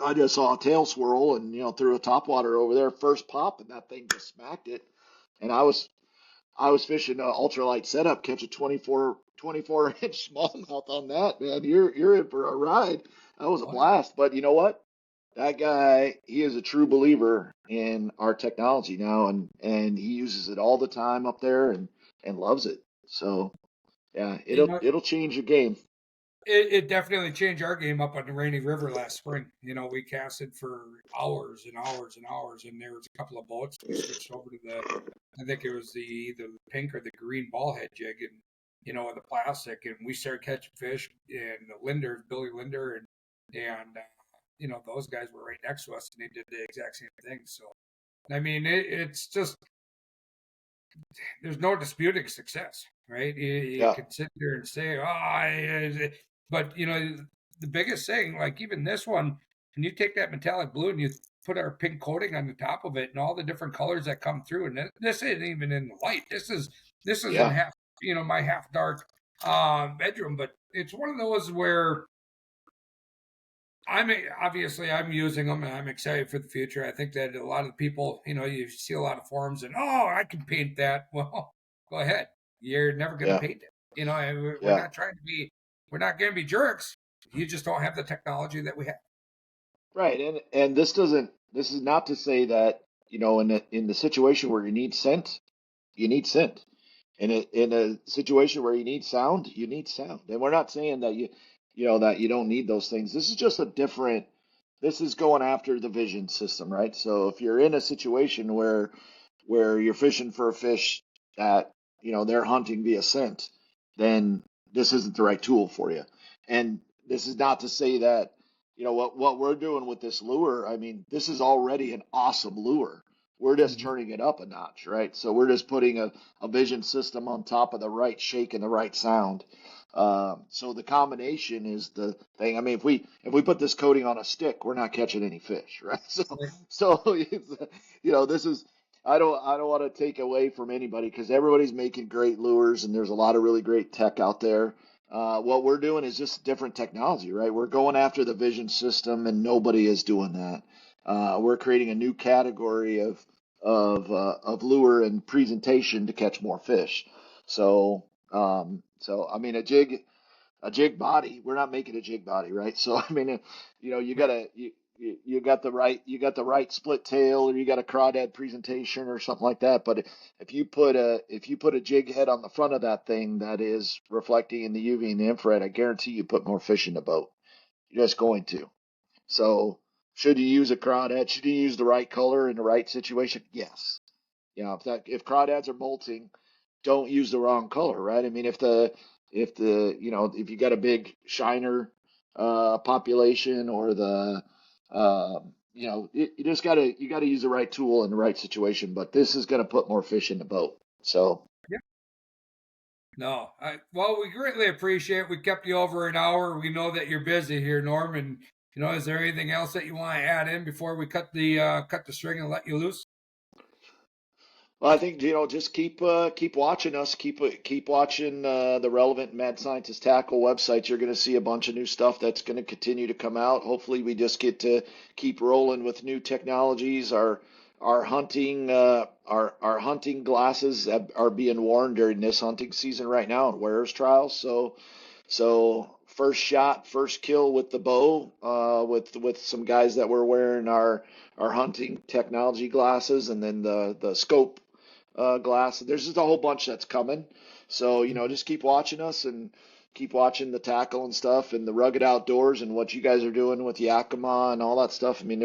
I just saw a tail swirl and threw a topwater over there first pop and that thing just smacked it. And I was fishing an ultralight setup, catch a 24 inch smallmouth on that, man. You're in for a ride. That was a Oh, yeah. blast. But you know what? That guy, he is a true believer in our technology now, and he uses it all the time up there and loves it. So yeah, You it'll know, it'll change your game. it definitely changed our game up on the Rainy River last spring. We casted for hours and hours and hours, and there was a couple of boats. We switched over to I think it was either the pink or the green ballhead jig, and with the plastic, and we started catching fish. And Billy Linder, and those guys were right next to us, and they did the exact same thing. So, I mean, it's just there's no disputing success, right? You Yeah, can sit there and say, but the biggest thing, like even this one, when you take that metallic blue and you put our pink coating on the top of it and all the different colors that come through, and this isn't even in the light. This is in yeah, half, my half dark bedroom, but it's one of those where I'm using them and I'm excited for the future. I think that a lot of people, you see a lot of forums and I can paint that. Well, go ahead. You're never going to yeah, paint it. And we're yeah. not trying to be, we're not going to be jerks. You just don't have the technology that we have. Right, and this is not to say that, in the situation where you need scent. In a situation where you need sound. And we're not saying that that you don't need those things. This is just this is going after the vision system, right? So if you're in a situation where you're fishing for a fish that, they're hunting via scent, then this isn't the right tool for you. And this is not to say that, what we're doing with this lure, I mean, this is already an awesome lure. We're just Mm-hmm. turning it up a notch, right? So we're just putting a vision system on top of the right shake and the right sound. So the combination is the thing. I mean, if we put this coating on a stick, we're not catching any fish, right? So this is I don't want to take away from anybody because everybody's making great lures and there's a lot of really great tech out there. What we're doing is just different technology, right? We're going after the vision system and nobody is doing that. We're creating a new category of lure and presentation to catch more fish. So I mean a jig body. We're not making a jig body, right? So I mean, you Right. gotta you got the right split tail or you got a crawdad presentation or something like that. But if you put a jig head on the front of that thing that is reflecting in the UV and the infrared, I guarantee you put more fish in the boat. You're just going to. So should you use a crawdad? Should you use the right color in the right situation? Yes. If crawdads are molting, don't use the wrong color, right? I mean, if you got a big shiner population or you just gotta use the right tool in the right situation. But this is gonna put more fish in the boat. So Yeah. No. Well, we greatly appreciate it. We kept you over an hour. We know that you're busy here, Norm. And, is there anything else that you want to add in before we cut the string and let you loose? well, I think just keep watching us. Keep watching the relevant Mad Scientist Tackle websites. You're going to see a bunch of new stuff that's going to continue to come out. Hopefully, we just get to keep rolling with new technologies. Our hunting glasses are being worn during this hunting season right now in wearers trials. So first shot, first kill with the bow, with some guys that were wearing our hunting technology glasses, and then the scope glass. There's just a whole bunch that's coming. So, Mhm. just keep watching us and keep watching the tackle and stuff and the rugged outdoors and what you guys are doing with Yakima and all that stuff. I mean,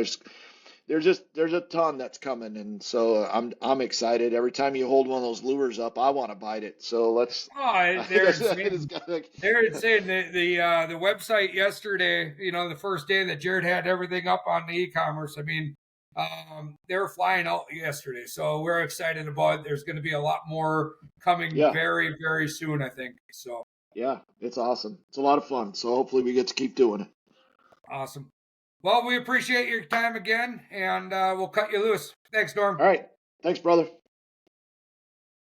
there's a ton that's coming, and so I'm excited. Every time you hold one of those lures up, I want to bite it. So let's. Oh, I they're just, I insane. just got like, They're insane. The website yesterday, the first day that Jared had everything up on the e-commerce. I mean, they were flying out yesterday, so we're excited about it. There's going to be a lot more coming yeah, very, very soon, I think. So yeah, it's awesome. It's a lot of fun. So hopefully we get to keep doing it. awesome. Well, we appreciate your time again, and we'll cut you loose. Thanks, Norm. All right, thanks, brother.